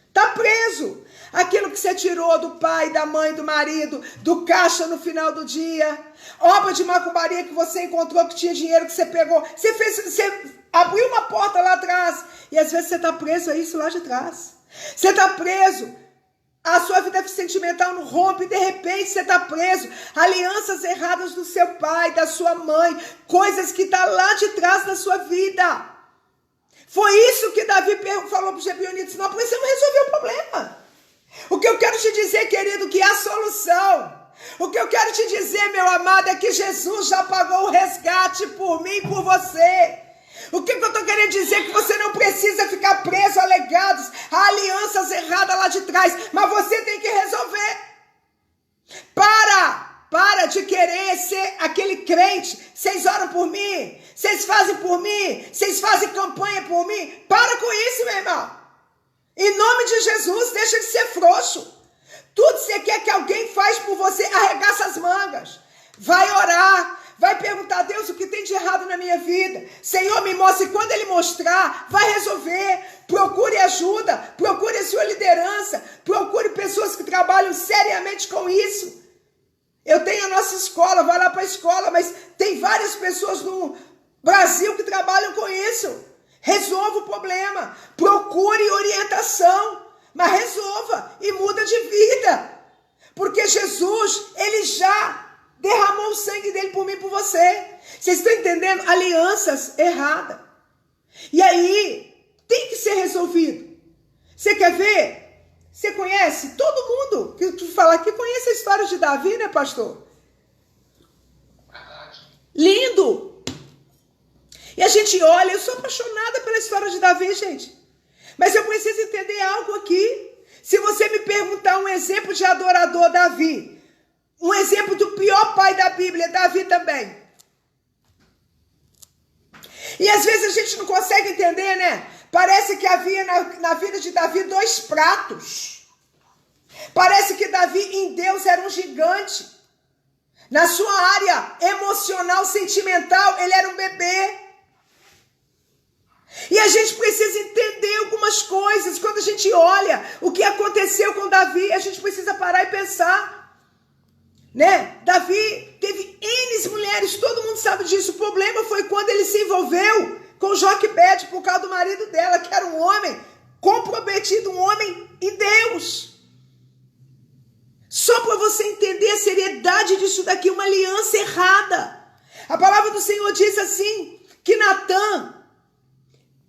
Está preso. Aquilo que você tirou do pai, da mãe, do marido, do caixa no final do dia, obra de macumbaria que você encontrou, que tinha dinheiro que você pegou, você abriu uma porta lá atrás, e às vezes você está preso a isso lá de trás. Você está preso, a sua vida sentimental não rompe, de repente você está preso, alianças erradas do seu pai, da sua mãe, coisas que estão lá de trás da sua vida. Foi isso que Davi falou para os Gibeonitas, nós precisamos resolver o problema. O que eu quero te dizer, querido, que há solução. O que eu quero te dizer, meu amado, é que Jesus já pagou o resgate por mim e por você. O que eu estou querendo dizer? Que você não precisa ficar preso a legados, a alianças erradas lá de trás, mas você tem que resolver. Para de querer ser aquele crente. Vocês oram por mim, vocês fazem por mim, vocês fazem campanha por mim. Para com isso, meu irmão. Em nome de Jesus, deixa de ser frouxo. Tudo que você quer que alguém faz por você, arregaça as mangas. Vai orar, vai perguntar a Deus o que tem de errado na minha vida. Senhor, me mostre, e quando Ele mostrar, vai resolver. Procure ajuda, procure a sua liderança, procure pessoas que trabalham seriamente com isso. Eu tenho a nossa escola, vai lá para a escola, mas tem várias pessoas no Brasil que trabalham com isso. Resolva o problema, procure orientação, mas resolva e muda de vida. Porque Jesus, Ele já derramou o sangue dele por mim e por você. Vocês estão entendendo? Alianças erradas. E aí, tem que ser resolvido. Você quer ver? Você conhece? Todo mundo que tu falar aqui conhece a história de Davi, né, pastor? Verdade. Lindo! E a gente olha, eu sou apaixonada pela história de Davi, gente. Mas eu preciso entender algo aqui. Se você me perguntar um exemplo de adorador, Davi. Um exemplo do pior pai da Bíblia, Davi também. E às vezes a gente não consegue entender, né? Parece que havia na vida de Davi 2 pratos. Parece que Davi em Deus era um gigante. Na sua área emocional, sentimental, ele era um bebê. E a gente precisa entender algumas coisas. Quando a gente olha o que aconteceu com Davi, a gente precisa parar e pensar. Né? Davi teve N mulheres, todo mundo sabe disso. O problema foi quando ele se envolveu com Joquebede por causa do marido dela, que era um homem comprometido, um homem em Deus. Só para você entender a seriedade disso daqui, uma aliança errada. A palavra do Senhor diz assim, que Natã,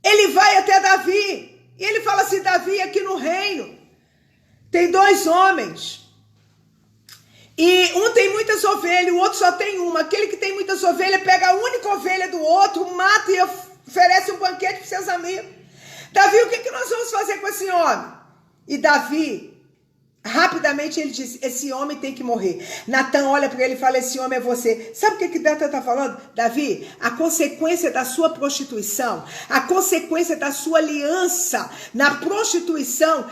ele vai até Davi, e ele fala assim, Davi, aqui no reino, tem 2 homens, e um tem muitas ovelhas, o outro só tem uma. Aquele que tem muitas ovelhas, pega a única ovelha do outro, mata e oferece um banquete para seus amigos. Davi, o que nós vamos fazer com esse homem? E Davi, rapidamente ele diz, esse homem tem que morrer. Natã olha para ele e fala, esse homem é você. Sabe o que Natã está falando? Davi, a consequência da sua prostituição, a consequência da sua aliança na prostituição,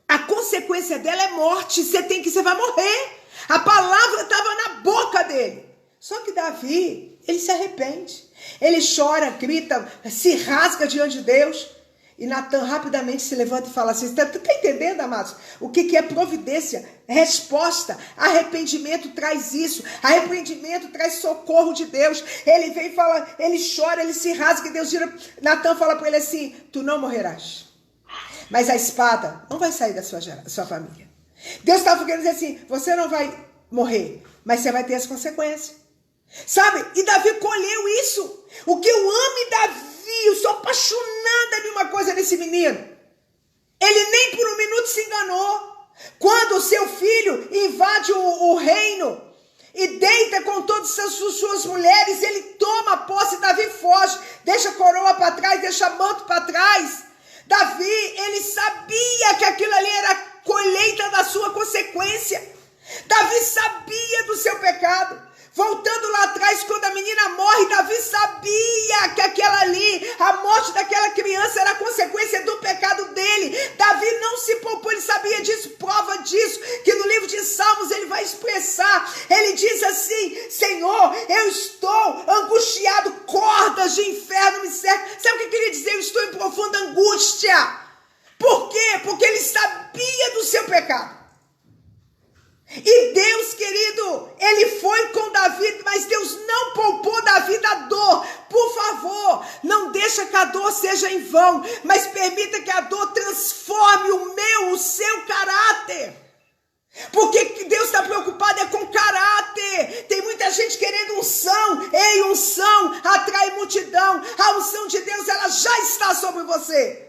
a consequência dela é morte. Você vai morrer. A palavra estava na boca dele. Só que Davi, ele se arrepende. Ele chora, grita, se rasga diante de Deus. E Natã rapidamente se levanta e fala assim, está entendendo, amados? O que é providência? Resposta. Arrependimento traz isso. Arrependimento traz socorro de Deus. Ele vem e fala, ele chora, ele se rasga e Deus vira. Natã fala para ele assim, tu não morrerás. Mas a espada não vai sair da sua família. Deus estava querendo dizer assim, você não vai morrer, mas você vai ter as consequências. Sabe? E Davi colheu isso. O que eu amo em Davi, eu sou apaixonada de uma coisa nesse menino. Ele nem por um minuto se enganou. Quando o seu filho invade o reino e deita com todas as suas mulheres. Ele toma posse, Davi foge, deixa a coroa para trás, deixa manto para trás. Davi, ele sabia que aquilo ali era a colheita da sua consequência. Davi sabia do seu pecado. Voltando lá atrás, quando a menina morre, Davi sabia que aquela ali, a morte daquela criança era a consequência do pecado dele. Davi não se poupou, ele sabia disso, prova disso, que no livro de Salmos ele vai expressar. Ele diz assim: Senhor, eu estou angustiado, cordas de inferno me cercam. Sabe o que queria dizer? Eu estou em profunda angústia. Por quê? Porque ele sabia do seu pecado. E Deus, querido, ele foi com Davi, mas Deus não poupou Davi da dor. Por favor, não deixa que a dor seja em vão, mas permita que a dor transforme o seu caráter. Porque Deus está preocupado é com caráter. Tem muita gente querendo unção. Ei, unção atrai multidão. A unção de Deus, ela já está sobre você.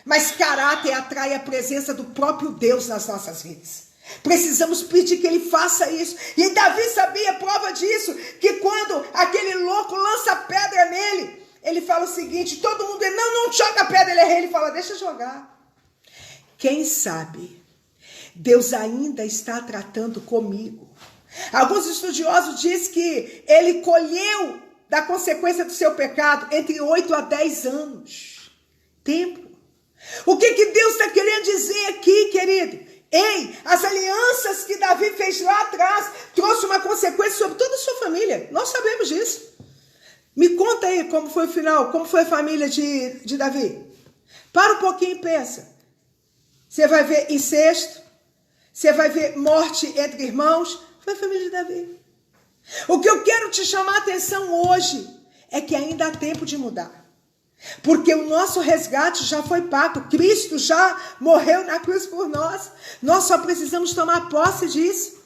Mas caráter atrai a presença do próprio Deus nas nossas vidas. Precisamos pedir que ele faça isso. E Davi sabia, prova disso, que quando aquele louco lança pedra nele, ele fala o seguinte: todo mundo diz, não joga pedra, ele é rei. Ele fala, deixa eu jogar. Quem sabe Deus ainda está tratando comigo. Alguns estudiosos dizem que ele colheu da consequência do seu pecado entre 8 a 10 anos. Tempo. O que Deus está querendo dizer aqui, querido? Ei, as alianças que Davi fez lá atrás trouxe uma consequência sobre toda a sua família. Nós sabemos disso. Me conta aí como foi o final, como foi a família de Davi. Para um pouquinho e pensa. Você vai ver incesto, você vai ver morte entre irmãos. Foi a família de Davi. O que eu quero te chamar a atenção hoje é que ainda há tempo de mudar. Porque o nosso resgate já foi pago. Cristo já morreu na cruz por nós. Nós só precisamos tomar posse disso.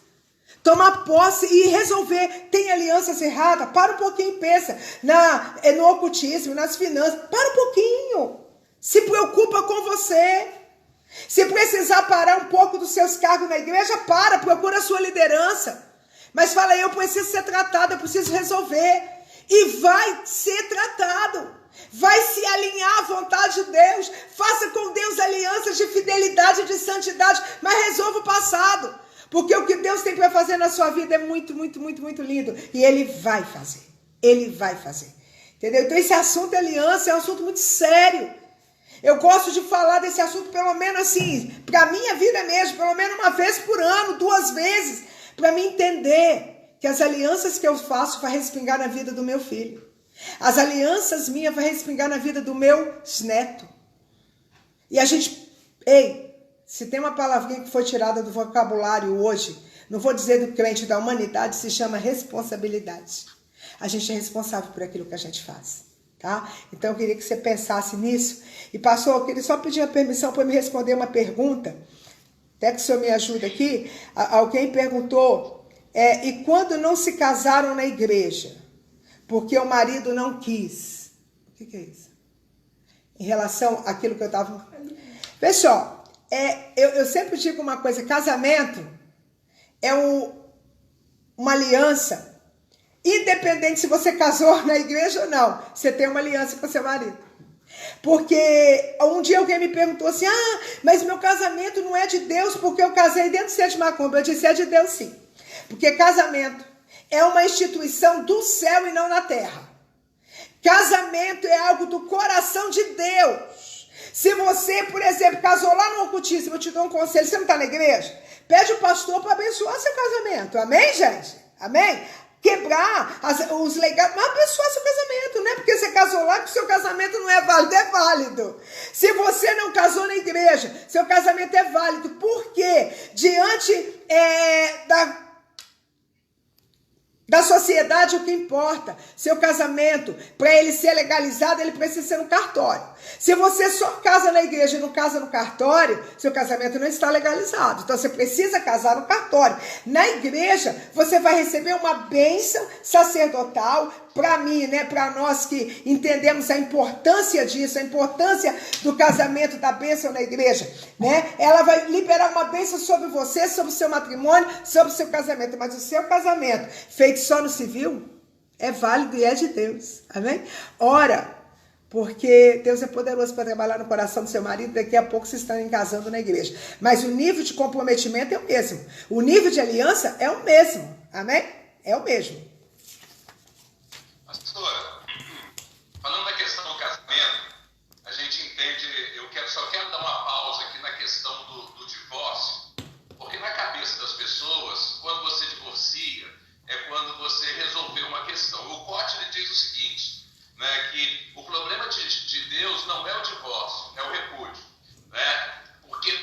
Tomar posse e resolver. Tem alianças erradas? Para um pouquinho e pensa. No ocultismo, nas finanças. Para um pouquinho. Se preocupa com você. Se precisar parar um pouco dos seus cargos na igreja, procura a sua liderança. Mas fala, eu preciso ser tratado, eu preciso resolver. E vai ser tratado. Vai se alinhar à vontade de Deus. Faça com Deus alianças de fidelidade e de santidade. Mas resolva o passado. Porque o que Deus tem para fazer na sua vida é muito, muito, muito, muito lindo. E Ele vai fazer. Ele vai fazer. Entendeu? Então esse assunto de aliança é um assunto muito sério. Eu gosto de falar desse assunto pelo menos assim, para a minha vida mesmo, pelo menos uma vez por ano, 2 vezes. Para mim entender que as alianças que eu faço vai respingar na vida do meu filho. As alianças minhas vão respingar na vida do meu neto. E a gente, se tem uma palavrinha que foi tirada do vocabulário hoje, não vou dizer do crente, da humanidade, se chama responsabilidade. A gente é responsável por aquilo que a gente faz, tá? Então eu queria que você pensasse nisso. E pastor, eu queria só pedir a permissão para me responder uma pergunta. Até que o senhor me ajude aqui. Alguém perguntou, e quando não se casaram na igreja? Porque o marido não quis. O que é isso? Em relação àquilo que eu estava... Pessoal, eu sempre digo uma coisa. Casamento é uma aliança. Independente se você casou na igreja ou não. Você tem uma aliança com seu marido. Porque um dia alguém me perguntou assim, mas meu casamento não é de Deus porque eu casei dentro do centro de macumba. Eu disse, é de Deus sim. Porque casamento é uma instituição do céu e não na terra. Casamento é algo do coração de Deus. Se você, por exemplo, casou lá no ocultismo, eu te dou um conselho, você não está na igreja? Pede o pastor para abençoar seu casamento. Amém, gente? Amém? Quebrar os legados, mas abençoar seu casamento, não é porque você casou lá que o seu casamento não é válido, é válido. Se você não casou na igreja, seu casamento é válido. Por quê? Diante da sociedade, o que importa? Seu casamento, para ele ser legalizado, ele precisa ser no cartório. Se você só casa na igreja e não casa no cartório, seu casamento não está legalizado. Então você precisa casar no cartório. Na igreja, você vai receber uma bênção sacerdotal, para mim, né, para nós que entendemos a importância disso, a importância do casamento, da bênção na igreja, né? Ela vai liberar uma bênção sobre você, sobre o seu matrimônio, sobre o seu casamento. Mas o seu casamento, feito só no civil, é válido e é de Deus. Amém? Ora, porque Deus é poderoso para trabalhar no coração do seu marido, daqui a pouco vocês estão casando na igreja. Mas o nível de comprometimento é o mesmo. O nível de aliança é o mesmo. Amém? É o mesmo. Pastora, falando da questão do casamento, a gente entende, só quero dar uma pausa aqui na questão do divórcio, porque na cabeça das pessoas, quando você divorcia, é quando você resolveu uma questão. O Cote diz o seguinte, né, que o problema de Deus não é o divórcio, é o repúdio, né?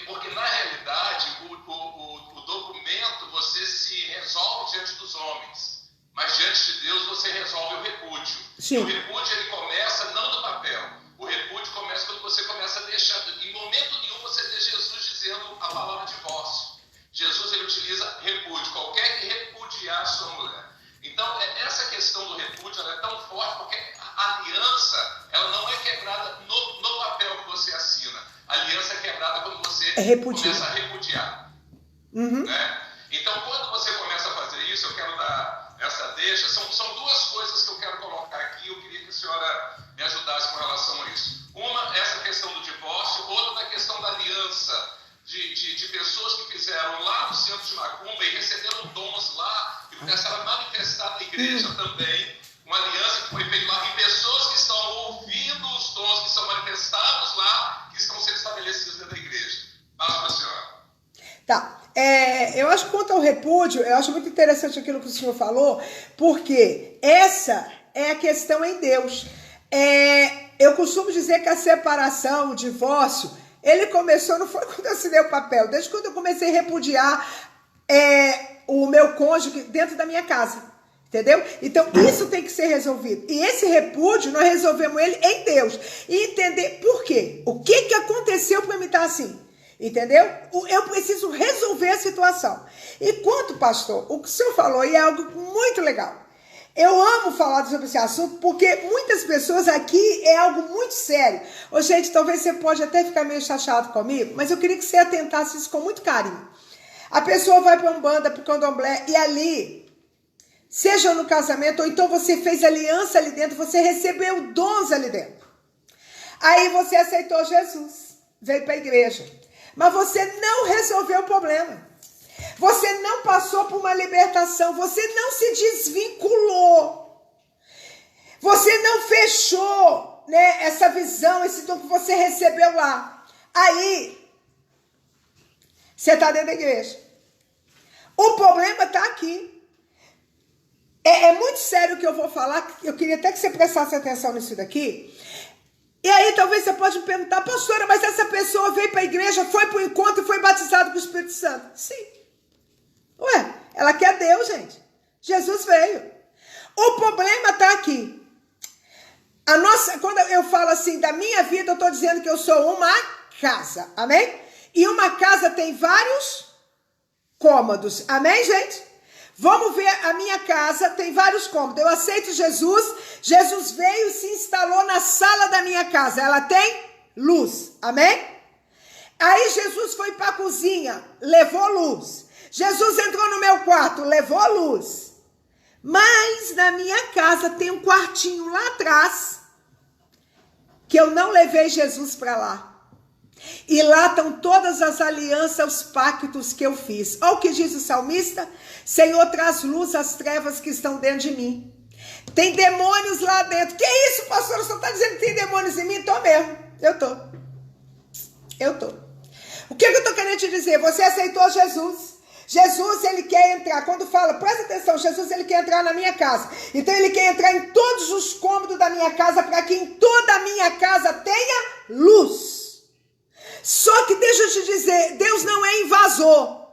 Porque na realidade o documento você se resolve diante dos homens. Mas diante de Deus você resolve o repúdio. Sim. O repúdio ele começa não do papel. O repúdio começa quando você começa a deixar. Em momento nenhum você vê Jesus dizendo a palavra divórcio. Jesus ele utiliza repúdio. Qualquer que repudiar a sua mulher. Então essa questão do repúdio ela é tão forte porque a aliança ela não é quebrada no papel que você assina. A aliança é quebrada quando você começa a repudiar. Uhum. Né? Então quando você começa a fazer isso, eu quero dar essa deixa, são duas coisas que eu quero colocar aqui, eu queria que a senhora me ajudasse com relação a isso. Uma, essa questão do divórcio, outra da questão da aliança, de pessoas que fizeram lá no centro de Macumba e receberam dons lá, e começaram a manifestar na igreja também, uma aliança que foi feita lá, e pessoas que estão ouvindo os dons que são manifestados lá, que estão sendo estabelecidos dentro da igreja. Passo para a senhora. Tá. Eu acho que quanto ao repúdio, eu acho muito interessante aquilo que o senhor falou, porque essa é a questão em Deus. Eu costumo dizer que a separação, o divórcio, ele começou, não foi quando eu assinei o papel, desde quando eu comecei a repudiar o meu cônjuge dentro da minha casa. Entendeu? Então isso tem que ser resolvido. E esse repúdio, nós resolvemos ele em Deus. E entender por quê. O que aconteceu para me estar assim? Entendeu? Eu preciso resolver a situação. E quanto, pastor, o que o senhor falou e é algo muito legal. Eu amo falar sobre esse assunto porque muitas pessoas aqui é algo muito sério. Ô, gente, talvez você pode até ficar meio chateado comigo, mas eu queria que você atentasse isso com muito carinho. A pessoa vai para uma banda, para o candomblé e ali, seja no casamento ou então você fez aliança ali dentro, você recebeu dons ali dentro. Aí você aceitou Jesus, veio para a igreja. Mas você não resolveu o problema. Você não passou por uma libertação. Você não se desvinculou. Você não fechou, né, essa visão, esse dom que você recebeu lá. Aí, você está dentro da igreja. O problema está aqui. É muito sério o que eu vou falar. Eu queria até que você prestasse atenção nisso daqui. E aí talvez você pode me perguntar, pastora, mas essa pessoa veio para a igreja, foi para o encontro e foi batizado com o Espírito Santo. Sim. Ué, ela quer Deus, gente. Jesus veio. O problema está aqui. Quando eu falo assim da minha vida, eu estou dizendo que eu sou uma casa. Amém? E uma casa tem vários cômodos. Amém, gente? Vamos ver, a minha casa tem vários cômodos. Eu aceito Jesus. Jesus veio e se instalou na sala da minha casa. Ela tem luz. Amém? Aí Jesus foi para a cozinha, levou luz. Jesus entrou no meu quarto, levou luz. Mas na minha casa tem um quartinho lá atrás que eu não levei Jesus para lá. E lá estão todas as alianças, os pactos que eu fiz. Olha o que diz o salmista: Senhor, traz luz às trevas que estão dentro de mim. Tem demônios lá dentro. Que isso, pastor? Você está dizendo que tem demônios em mim? Tô mesmo. Eu tô. O que eu estou querendo te dizer? Você aceitou Jesus. Jesus, ele quer entrar. Quando fala, presta atenção, Jesus, ele quer entrar na minha casa. Então, ele quer entrar em todos os cômodos da minha casa para que em toda a minha casa tenha luz. Só que deixa eu te dizer, Deus não é invasor.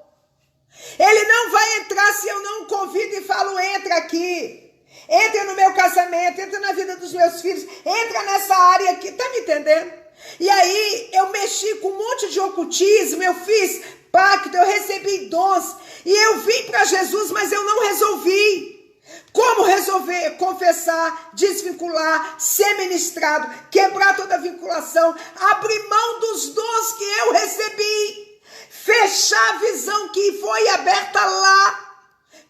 Ele não vai entrar se eu não convido e falo, entra aqui. Entra no meu casamento, entra na vida dos meus filhos, entra nessa área aqui, tá me entendendo? E aí eu mexi com um monte de ocultismo, eu fiz pacto, eu recebi dons, e eu vim para Jesus, mas eu não resolvi. Como resolver? Confessar, desvincular, ser ministrado, quebrar toda a vinculação, abrir mão dos dons que eu recebi, fechar a visão que foi aberta lá,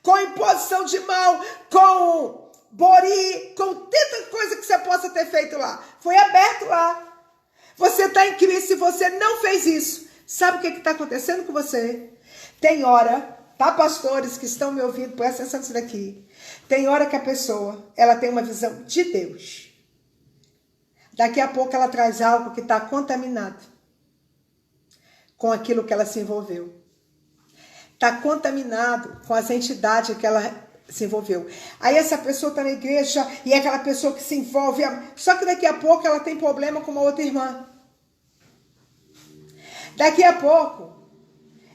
com imposição de mão, com bori, com tanta coisa que você possa ter feito lá. Foi aberto lá. Você está em Cristo e você não fez isso. Sabe o que está acontecendo com você? Tem hora, tá, pastores que estão me ouvindo, presta atenção nisso daqui. Tem hora que a pessoa, ela tem uma visão de Deus. Daqui a pouco ela traz algo que está contaminado com aquilo que ela se envolveu. Está contaminado com as entidades que ela se envolveu. Aí essa pessoa está na igreja e é aquela pessoa que se envolve. Só que daqui a pouco ela tem problema com uma outra irmã. Daqui a pouco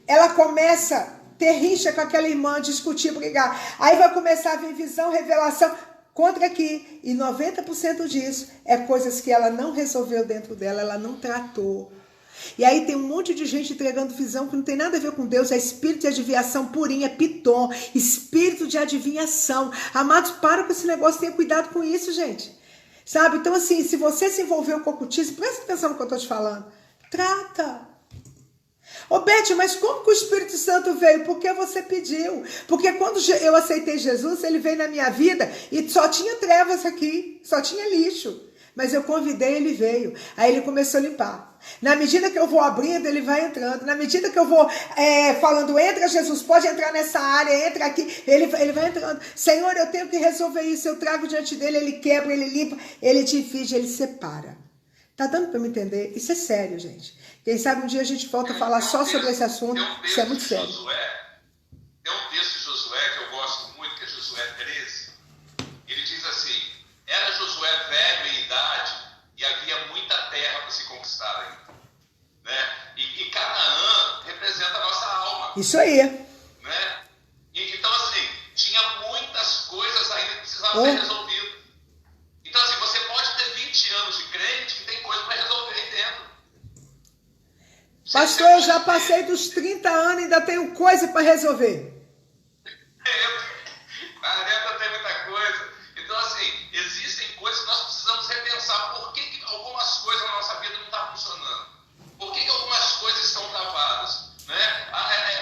ela começa a ter rixa com aquela irmã, discutir, brigar. Aí vai começar a vir visão, revelação contra aqui. E 90% disso é coisas que ela não resolveu dentro dela, ela não tratou. E aí tem um monte de gente entregando visão que não tem nada a ver com Deus, é espírito de adivinhação purinha, é piton, espírito de adivinhação. Amados, para com esse negócio, tenha cuidado com isso, gente. Sabe? Então assim, se você se envolveu com ocultismo, presta atenção no que eu estou te falando. Trata. Ô Beth, mas como que o Espírito Santo veio? Porque você pediu. Porque quando eu aceitei Jesus, ele veio na minha vida e só tinha trevas aqui, só tinha lixo. Mas eu convidei, ele veio. Aí ele começou a limpar. Na medida que eu vou abrindo, ele vai entrando. Na medida que eu vou falando, entra Jesus, pode entrar nessa área, entra aqui. Ele vai entrando. Senhor, eu tenho que resolver isso. Eu trago diante dele, ele quebra, ele limpa, ele divide, ele separa. Tá dando para me entender? Isso é sério, gente. Quem sabe um dia a gente volta a falar só sobre esse assunto. Isso é muito sério. Tem um texto de Josué que eu gosto muito, que é Josué 13. Ele diz assim: era Josué velho em idade e havia muita terra para se conquistar ainda. Né? E Canaã representa a nossa alma. Isso aí. Né? Então, assim, tinha muitas coisas ainda que precisavam ser resolvidas. Então, assim, você pode ter 20 anos de crente que tem coisa para resolver aí dentro. Pastor, eu já passei dos 30 anos e ainda tenho coisa para resolver. 40 tem muita coisa. Então, assim, existem coisas que nós precisamos repensar. Por que algumas coisas na nossa vida não estão funcionando? Por que algumas coisas estão travadas? Né?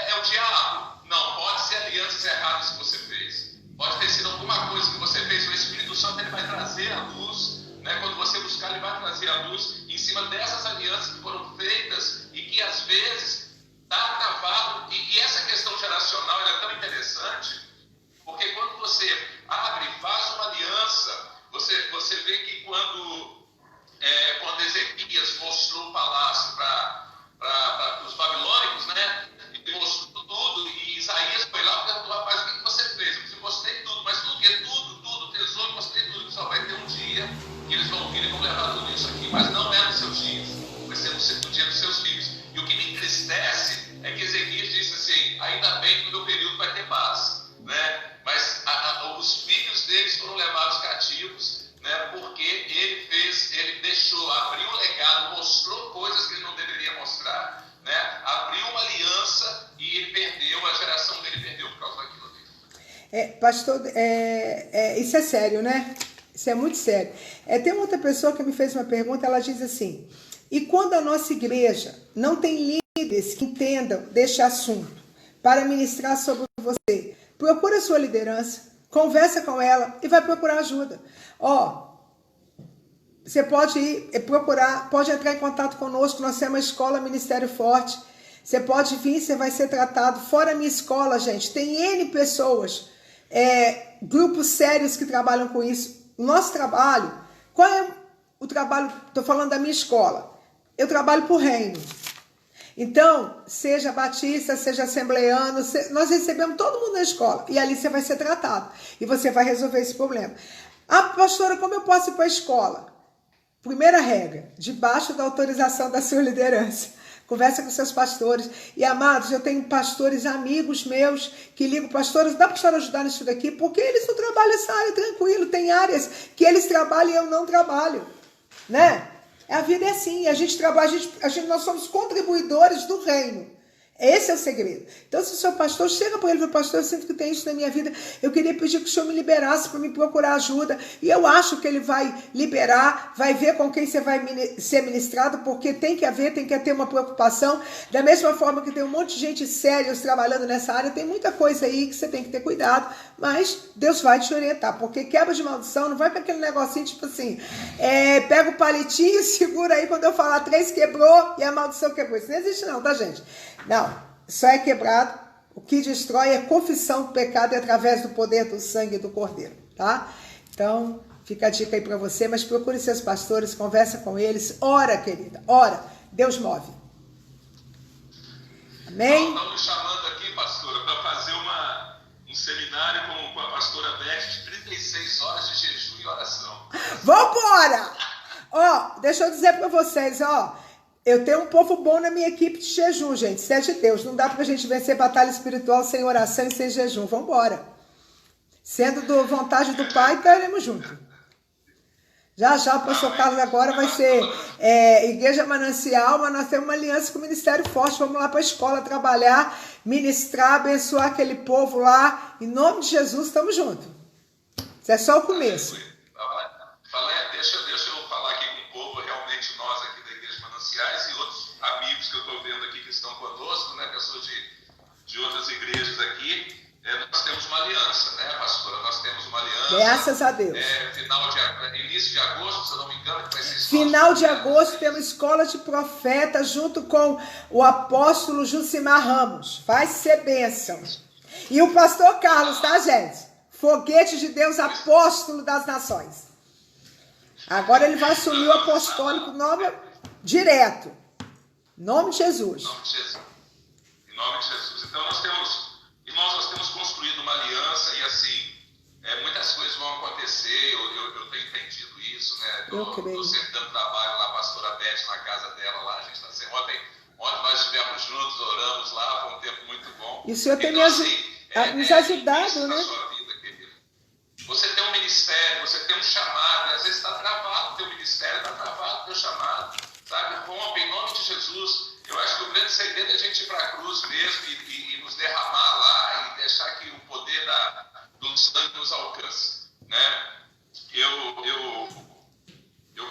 É o diabo? Não, pode ser alianças erradas que você fez. Pode ter sido alguma coisa que você fez. O Espírito Santo ele vai trazer a luz. Né? Quando você buscar, ele vai trazer a luz em cima dessas alianças que foram feitas e que às vezes está travado. E essa questão geracional ela é tão interessante, porque quando você abre e faz uma aliança, você vê que quando Ezequias mostrou o palácio para os babilônicos, né? Ele mostrou tudo, e Isaías foi lá e perguntou: rapaz, o que você fez? Eu disse: mostrei tudo, mas tudo que? Tudo, tesouro, mostrei tudo. Só vai ter um dia que eles vão vir e vão levar tudo isso aqui, mas não é nos seus dias, vai ser no dia dos seus filhos. E o que me entristece é que Ezequias disse assim: ainda bem que no meu período vai ter paz, né? Mas os filhos deles foram levados cativos, né? Porque ele deixou, abriu um legado, mostrou coisas que ele não deveria mostrar, né? Abriu uma aliança e ele perdeu, a geração dele perdeu por causa daquilo ali. Pastor, isso é sério, né? Isso é muito sério. Tem uma outra pessoa que me fez uma pergunta, ela diz assim: e quando a nossa igreja não tem líderes que entendam deste assunto para ministrar sobre você, procura a sua liderança, conversa com ela e vai procurar ajuda. Você pode ir procurar, pode entrar em contato conosco, nós temos uma escola Ministério Forte. Você pode vir, você vai ser tratado. Fora a minha escola, gente, tem N pessoas, grupos sérios que trabalham com isso. O nosso trabalho, qual é o trabalho? Estou falando da minha escola. Eu trabalho por reino. Então, seja batista, seja assembleano, nós recebemos todo mundo na escola. E ali você vai ser tratado. E você vai resolver esse problema. Pastora, como eu posso ir para a escola? Primeira regra, debaixo da autorização da sua liderança. Conversa com seus pastores. E, amados, eu tenho pastores, amigos meus, que ligam: pastores, dá para a senhora ajudar nisso daqui? Porque eles não trabalham essa área tranquilo. Tem áreas que eles trabalham e eu não trabalho. Né? A vida é assim. A gente trabalha, nós somos contribuidores do reino. Esse é o segredo. Então, se o seu pastor chega para ele e fala, pastor, eu sinto que tem isso na minha vida, eu queria pedir que o senhor me liberasse para me procurar ajuda, e eu acho que ele vai liberar, vai ver com quem você vai ser ministrado, porque tem que ter uma preocupação, da mesma forma que tem um monte de gente séria trabalhando nessa área, tem muita coisa aí que você tem que ter cuidado, mas Deus vai te orientar, porque quebra de maldição não vai para aquele negocinho, tipo assim, pega o palitinho, segura aí, quando eu falar 3 quebrou, e a maldição quebrou. Isso não existe não, tá, gente? Não, só é quebrado. O que destrói é confissão do pecado através do poder do sangue do Cordeiro, tá? Então, fica a dica aí para você, mas procure seus pastores, conversa com eles, ora, querida, ora, Deus move. Amém? Estão me chamando aqui, pastora, para fazer um seminário com a pastora Beth de 36 horas de jejum e oração. Vambora! Ó, deixa eu dizer para vocês, ó, eu tenho um povo bom na minha equipe de jejum, gente. Se é de Deus, não dá pra gente vencer batalha espiritual sem oração e sem jejum. Vambora. Sendo da vontade do Pai, estaremos juntos. Já o pastor Carlos agora vai ser Igreja Manancial, mas nós temos uma aliança com o Ministério Forte. Vamos lá para a escola trabalhar, ministrar, abençoar aquele povo lá. Em nome de Jesus, estamos juntos. Isso é só o começo. Deixa eu falar aqui com o povo, realmente nós aqui da Igreja Mananciais e outros amigos que eu estou vendo aqui que estão conosco, né, pessoas de outras igrejas aqui, nós temos uma aliança, né, pastora? Nós temos uma aliança. Graças a Deus. Início de agosto, se eu não me engano, que vai ser final de agosto temos escola de profeta junto com o apóstolo Jucimar Ramos. Vai ser bênção. E o pastor Carlos, tá, gente? Foguete de Deus, apóstolo das nações. Agora ele vai assumir o apostólico nome direto. Em nome de Jesus. Em nome de Jesus. Então nós temos construído uma aliança e assim, muitas coisas vão acontecer. Eu tenho entendido isso, né? Estou sempre dando trabalho lá, a pastora Beth, na casa dela lá. A gente está sempre. Ontem nós estivemos juntos, oramos lá, foi um tempo muito bom. E o Senhor tem nos ajudado, né? Você tem um ministério, você tem um chamado, e às vezes está travado o teu ministério, está travado o teu chamado, sabe? Rompe em nome de Jesus. Eu acho que o grande segredo é a gente ir para a cruz mesmo e nos derramar lá e deixar que o poder do sangue nos alcance, né? Eu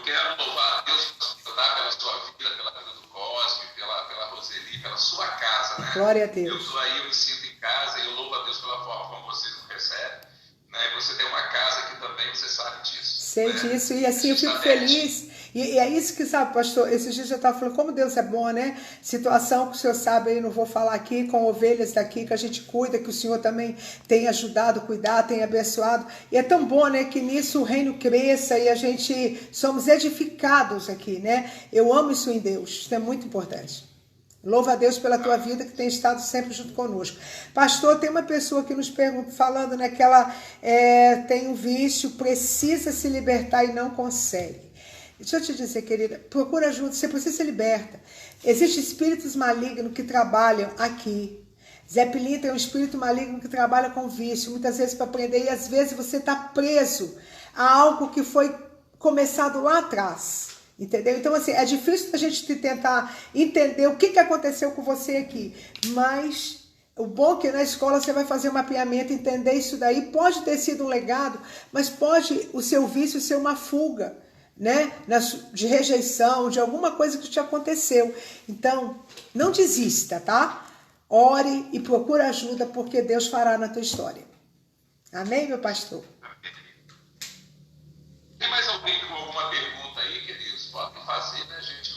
quero louvar a Deus pela sua vida, pela vida do Cosme, pela Roseli, pela sua casa, né? Glória a Deus. Eu estou aí, eu me sinto em casa e eu louvo a Deus pela forma como vocês me recebem. Você tem uma casa aqui também, você sabe disso. Sei disso, e assim eu fico feliz. E é isso que, sabe, pastor, esses dias eu estava falando, como Deus é bom, né? Situação que o senhor sabe aí, não vou falar aqui, com ovelhas daqui, que a gente cuida, que o senhor também tem ajudado a cuidar, tem abençoado. E é tão bom, né, que nisso o reino cresça e a gente somos edificados aqui, né? Eu amo isso em Deus, isso é muito importante. Louva a Deus pela tua vida que tem estado sempre junto conosco. Pastor, tem uma pessoa que nos pergunta, falando, né, que ela tem um vício, precisa se libertar e não consegue. Deixa eu te dizer, querida, procura ajuda, você precisa se liberta. Existem espíritos malignos que trabalham aqui. Zé Pilinha tem um espírito maligno que trabalha com vício, muitas vezes para prender, e às vezes você está preso a algo que foi começado lá atrás. Entendeu? Então, assim, é difícil a gente tentar entender o que aconteceu com você aqui. Mas o bom é que na escola você vai fazer um mapeamento, entender isso daí. Pode ter sido um legado, mas pode o seu vício ser uma fuga, né? De rejeição, de alguma coisa que te aconteceu. Então, não desista, tá? Ore e procure ajuda, porque Deus fará na tua história. Amém, meu pastor? Tem mais alguém com alguma pergunta aí, queridos? Podem fazer, né? A gente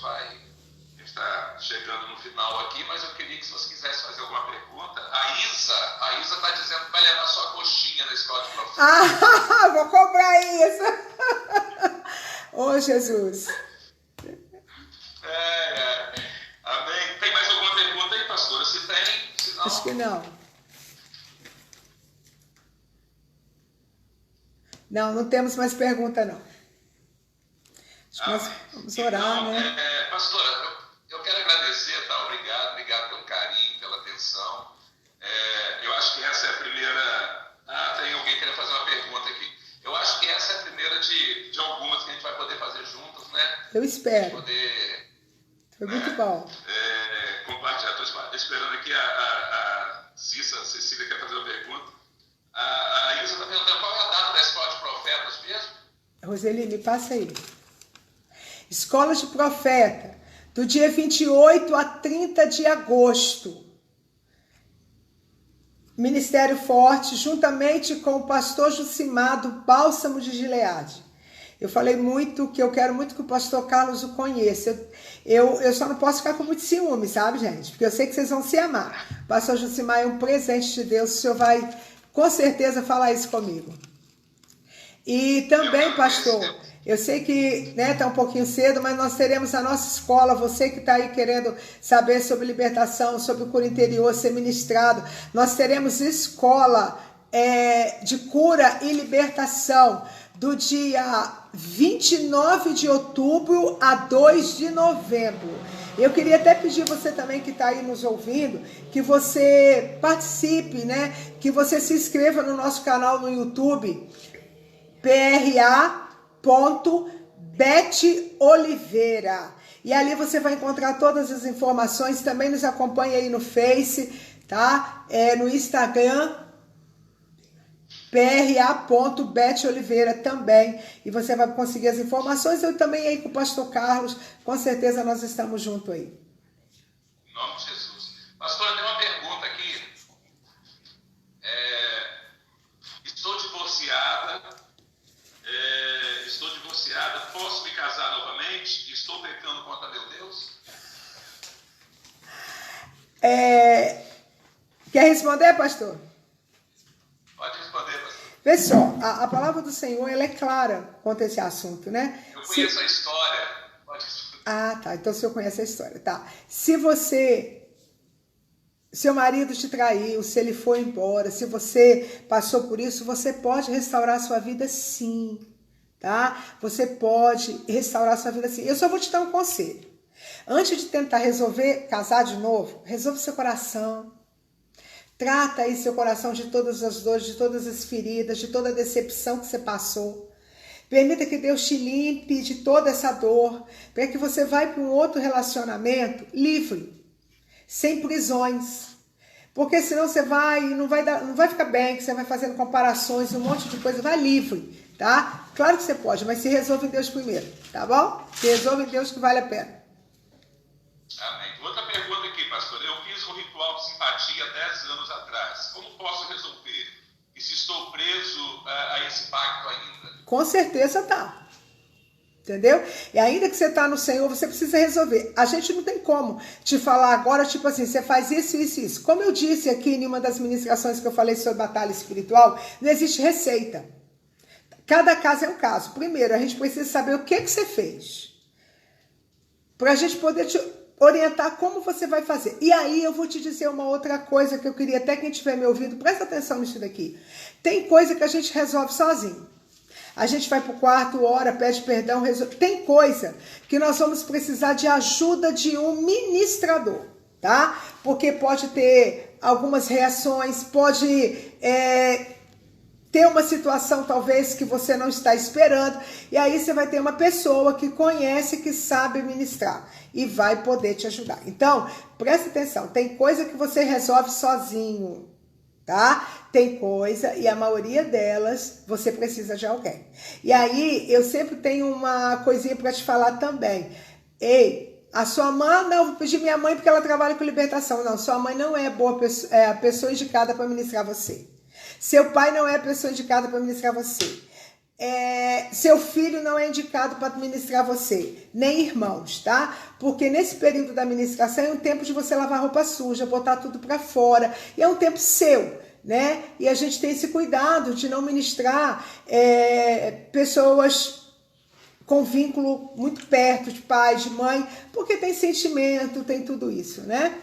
está chegando no final aqui, mas eu queria que se você quisesse fazer alguma pergunta. A Isa está dizendo que vai levar sua coxinha na escola de professor. Ah, vou comprar isso. Ô, Jesus. Amém. Tem mais alguma pergunta aí, pastora? Se tem, se não... Acho que não. Não temos mais pergunta, não. Acho que nós vamos orar, então, né? Pastora, eu quero agradecer, tá? Obrigado pelo carinho, pela atenção. Eu acho que essa é a primeira... tem alguém querendo fazer uma pergunta aqui. Eu acho que essa é a primeira de algumas que a gente vai poder fazer juntos, né? Eu espero. Poder, foi muito bom. Compartilhar. Estou esperando aqui. Roseli, me passa aí. Escola de Profeta, do dia 28 a 30 de agosto. Ministério Forte, juntamente com o pastor Jucimar, do Bálsamo de Gileade. Eu falei muito que eu quero muito que o pastor Carlos o conheça. Eu só não posso ficar com muito ciúme, sabe, gente? Porque eu sei que vocês vão se amar. O pastor Jucimar é um presente de Deus. O senhor vai, com certeza, falar isso comigo. E também, pastor, eu sei que tá um pouquinho cedo, mas nós teremos a nossa escola. Você que está aí querendo saber sobre libertação, sobre o cura interior, ser ministrado. Nós teremos escola de cura e libertação do dia 29 de outubro a 2 de novembro. Eu queria até pedir você também que está aí nos ouvindo, que você participe, que você se inscreva no nosso canal no YouTube, pra.betoliveira. E ali você vai encontrar todas as informações. Também nos acompanha aí no Face, tá? No Instagram, pra.betoliveira também, e você vai conseguir as informações. Eu também aí com o pastor Carlos, com certeza nós estamos juntos aí. Em nome de Jesus. Pastor, eu tenho uma pergunta aqui. Estou divorciada, posso me casar novamente? Estou pecando contra meu Deus? Quer responder, pastor? Pode responder, pastor. Vê só, a palavra do Senhor, ela é clara quanto a esse assunto, né? Eu conheço a história. Pode responder. Ah, tá. Então o senhor conhece a história, tá? Seu marido te traiu, se ele foi embora, se você passou por isso, você pode restaurar a sua vida sim, tá? Você pode restaurar a sua vida sim. Eu só vou te dar um conselho. Antes de tentar resolver casar de novo, resolve seu coração. Trata aí seu coração de todas as dores, de todas as feridas, de toda a decepção que você passou. Permita que Deus te limpe de toda essa dor, para que você vá para um outro relacionamento livre, sem prisões. Porque senão você não vai ficar bem, que você vai fazendo comparações, um monte de coisa, vai livre, tá? Claro que você pode, mas se resolve em Deus primeiro, tá bom? Se resolve em Deus que vale a pena. Amém. Outra pergunta aqui, pastor. Eu fiz um ritual de simpatia 10 anos atrás. Como posso resolver? E se estou preso a esse pacto ainda? Com certeza tá. Entendeu? E ainda que você tá no Senhor, você precisa resolver. A gente não tem como te falar agora, tipo assim, você faz isso, isso, isso. Como eu disse aqui em uma das ministrações que eu falei sobre batalha espiritual, não existe receita. Cada caso é um caso. Primeiro, a gente precisa saber o que você fez, para a gente poder te orientar como você vai fazer. E aí eu vou te dizer uma outra coisa que eu queria até quem estiver me ouvindo, presta atenção nisso daqui. Tem coisa que a gente resolve sozinho. A gente vai para o quarto, ora, pede perdão, resolve. Tem coisa que nós vamos precisar de ajuda de um ministrador, tá? Porque pode ter algumas reações, pode ter uma situação talvez que você não está esperando, e aí você vai ter uma pessoa que conhece, que sabe ministrar e vai poder te ajudar. Então, presta atenção, tem coisa que você resolve sozinho, tá? Tem coisa, e a maioria delas, você precisa de alguém. E aí, eu sempre tenho uma coisinha para te falar também. Ei, a sua mãe, não, vou pedir minha mãe porque ela trabalha com libertação. Não, sua mãe não é a pessoa indicada para ministrar você. Seu pai não é a pessoa indicada para ministrar você. Seu filho não é indicado para ministrar você, nem irmãos, tá? Porque nesse período da ministração é um tempo de você lavar roupa suja, botar tudo para fora, e é um tempo seu, né? E a gente tem esse cuidado de não ministrar pessoas com vínculo muito perto, de pai, de mãe, porque tem sentimento, tem tudo isso, né?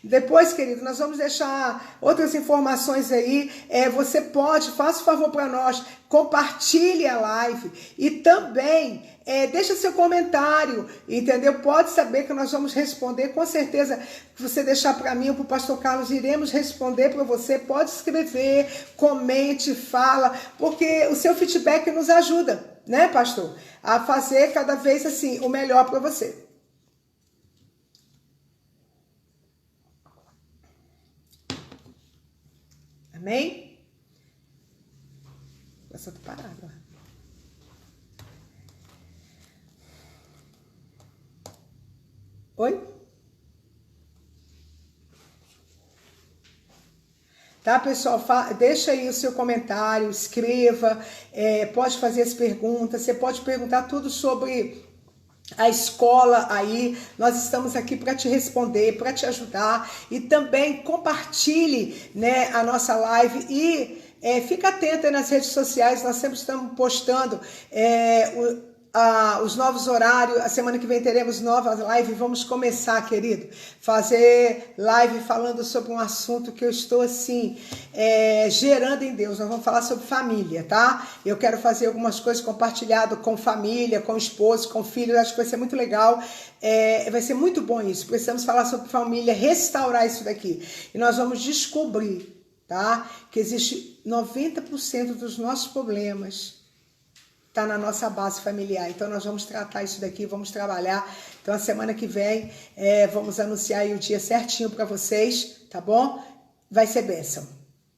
Depois, querido, nós vamos deixar outras informações aí. Você pode, faça um favor para nós, compartilhe a live e também deixa seu comentário, entendeu? Pode saber que nós vamos responder, com certeza. Se você deixar para mim ou para o pastor Carlos, iremos responder para você. Pode escrever, comente, fala, porque o seu feedback nos ajuda, né, pastor? A fazer cada vez assim o melhor para você. Amém? Essa tá parada lá. Oi? Tá, pessoal? Deixa aí o seu comentário, escreva, pode fazer as perguntas, você pode perguntar tudo sobre a escola aí, nós estamos aqui para te responder, para te ajudar, e também compartilhe, né, a nossa live e fica atento aí nas redes sociais, nós sempre estamos postando os novos horários. A semana que vem teremos novas lives. Vamos começar, querido, fazer live falando sobre um assunto que eu estou assim gerando em Deus. Nós vamos falar sobre família, tá? Eu quero fazer algumas coisas compartilhado com família, com esposo, com filhos. Acho que vai ser muito legal. Vai ser muito bom isso. Precisamos falar sobre família, restaurar isso daqui. E nós vamos descobrir, tá? Que existe 90% dos nossos problemas está na nossa base familiar. Então nós vamos tratar isso daqui, vamos trabalhar. Então a semana que vem vamos anunciar aí o dia certinho para vocês, tá bom? Vai ser bênção,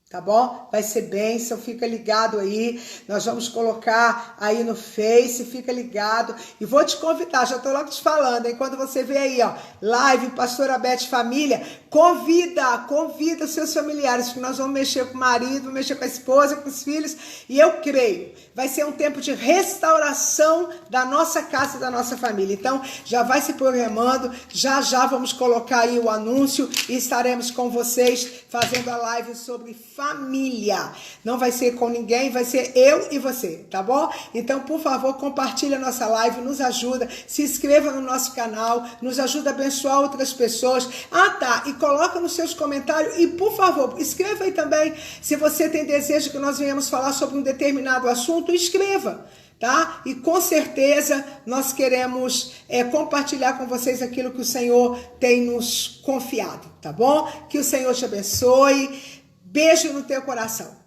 tá bom? Vai ser bênção, fica ligado aí. Nós vamos colocar aí no Face, fica ligado. E vou te convidar, já tô logo te falando, hein? Quando você vê aí, ó, live Pastora Beth Família, convida os seus familiares, porque nós vamos mexer com o marido, vamos mexer com a esposa, com os filhos, e eu creio, vai ser um tempo de restauração da nossa casa e da nossa família. Então, já vai se programando, já vamos colocar aí o anúncio e estaremos com vocês fazendo a live sobre família. Não vai ser com ninguém, vai ser eu e você, tá bom? Então, por favor, compartilhe a nossa live, nos ajuda, se inscreva no nosso canal, nos ajuda a abençoar outras pessoas. Ah, tá, e coloca nos seus comentários e, por favor, escreva aí também se você tem desejo que nós venhamos falar sobre um determinado assunto, escreva, tá? E com certeza nós queremos compartilhar com vocês aquilo que o Senhor tem nos confiado, tá bom? Que o Senhor te abençoe. Beijo no teu coração.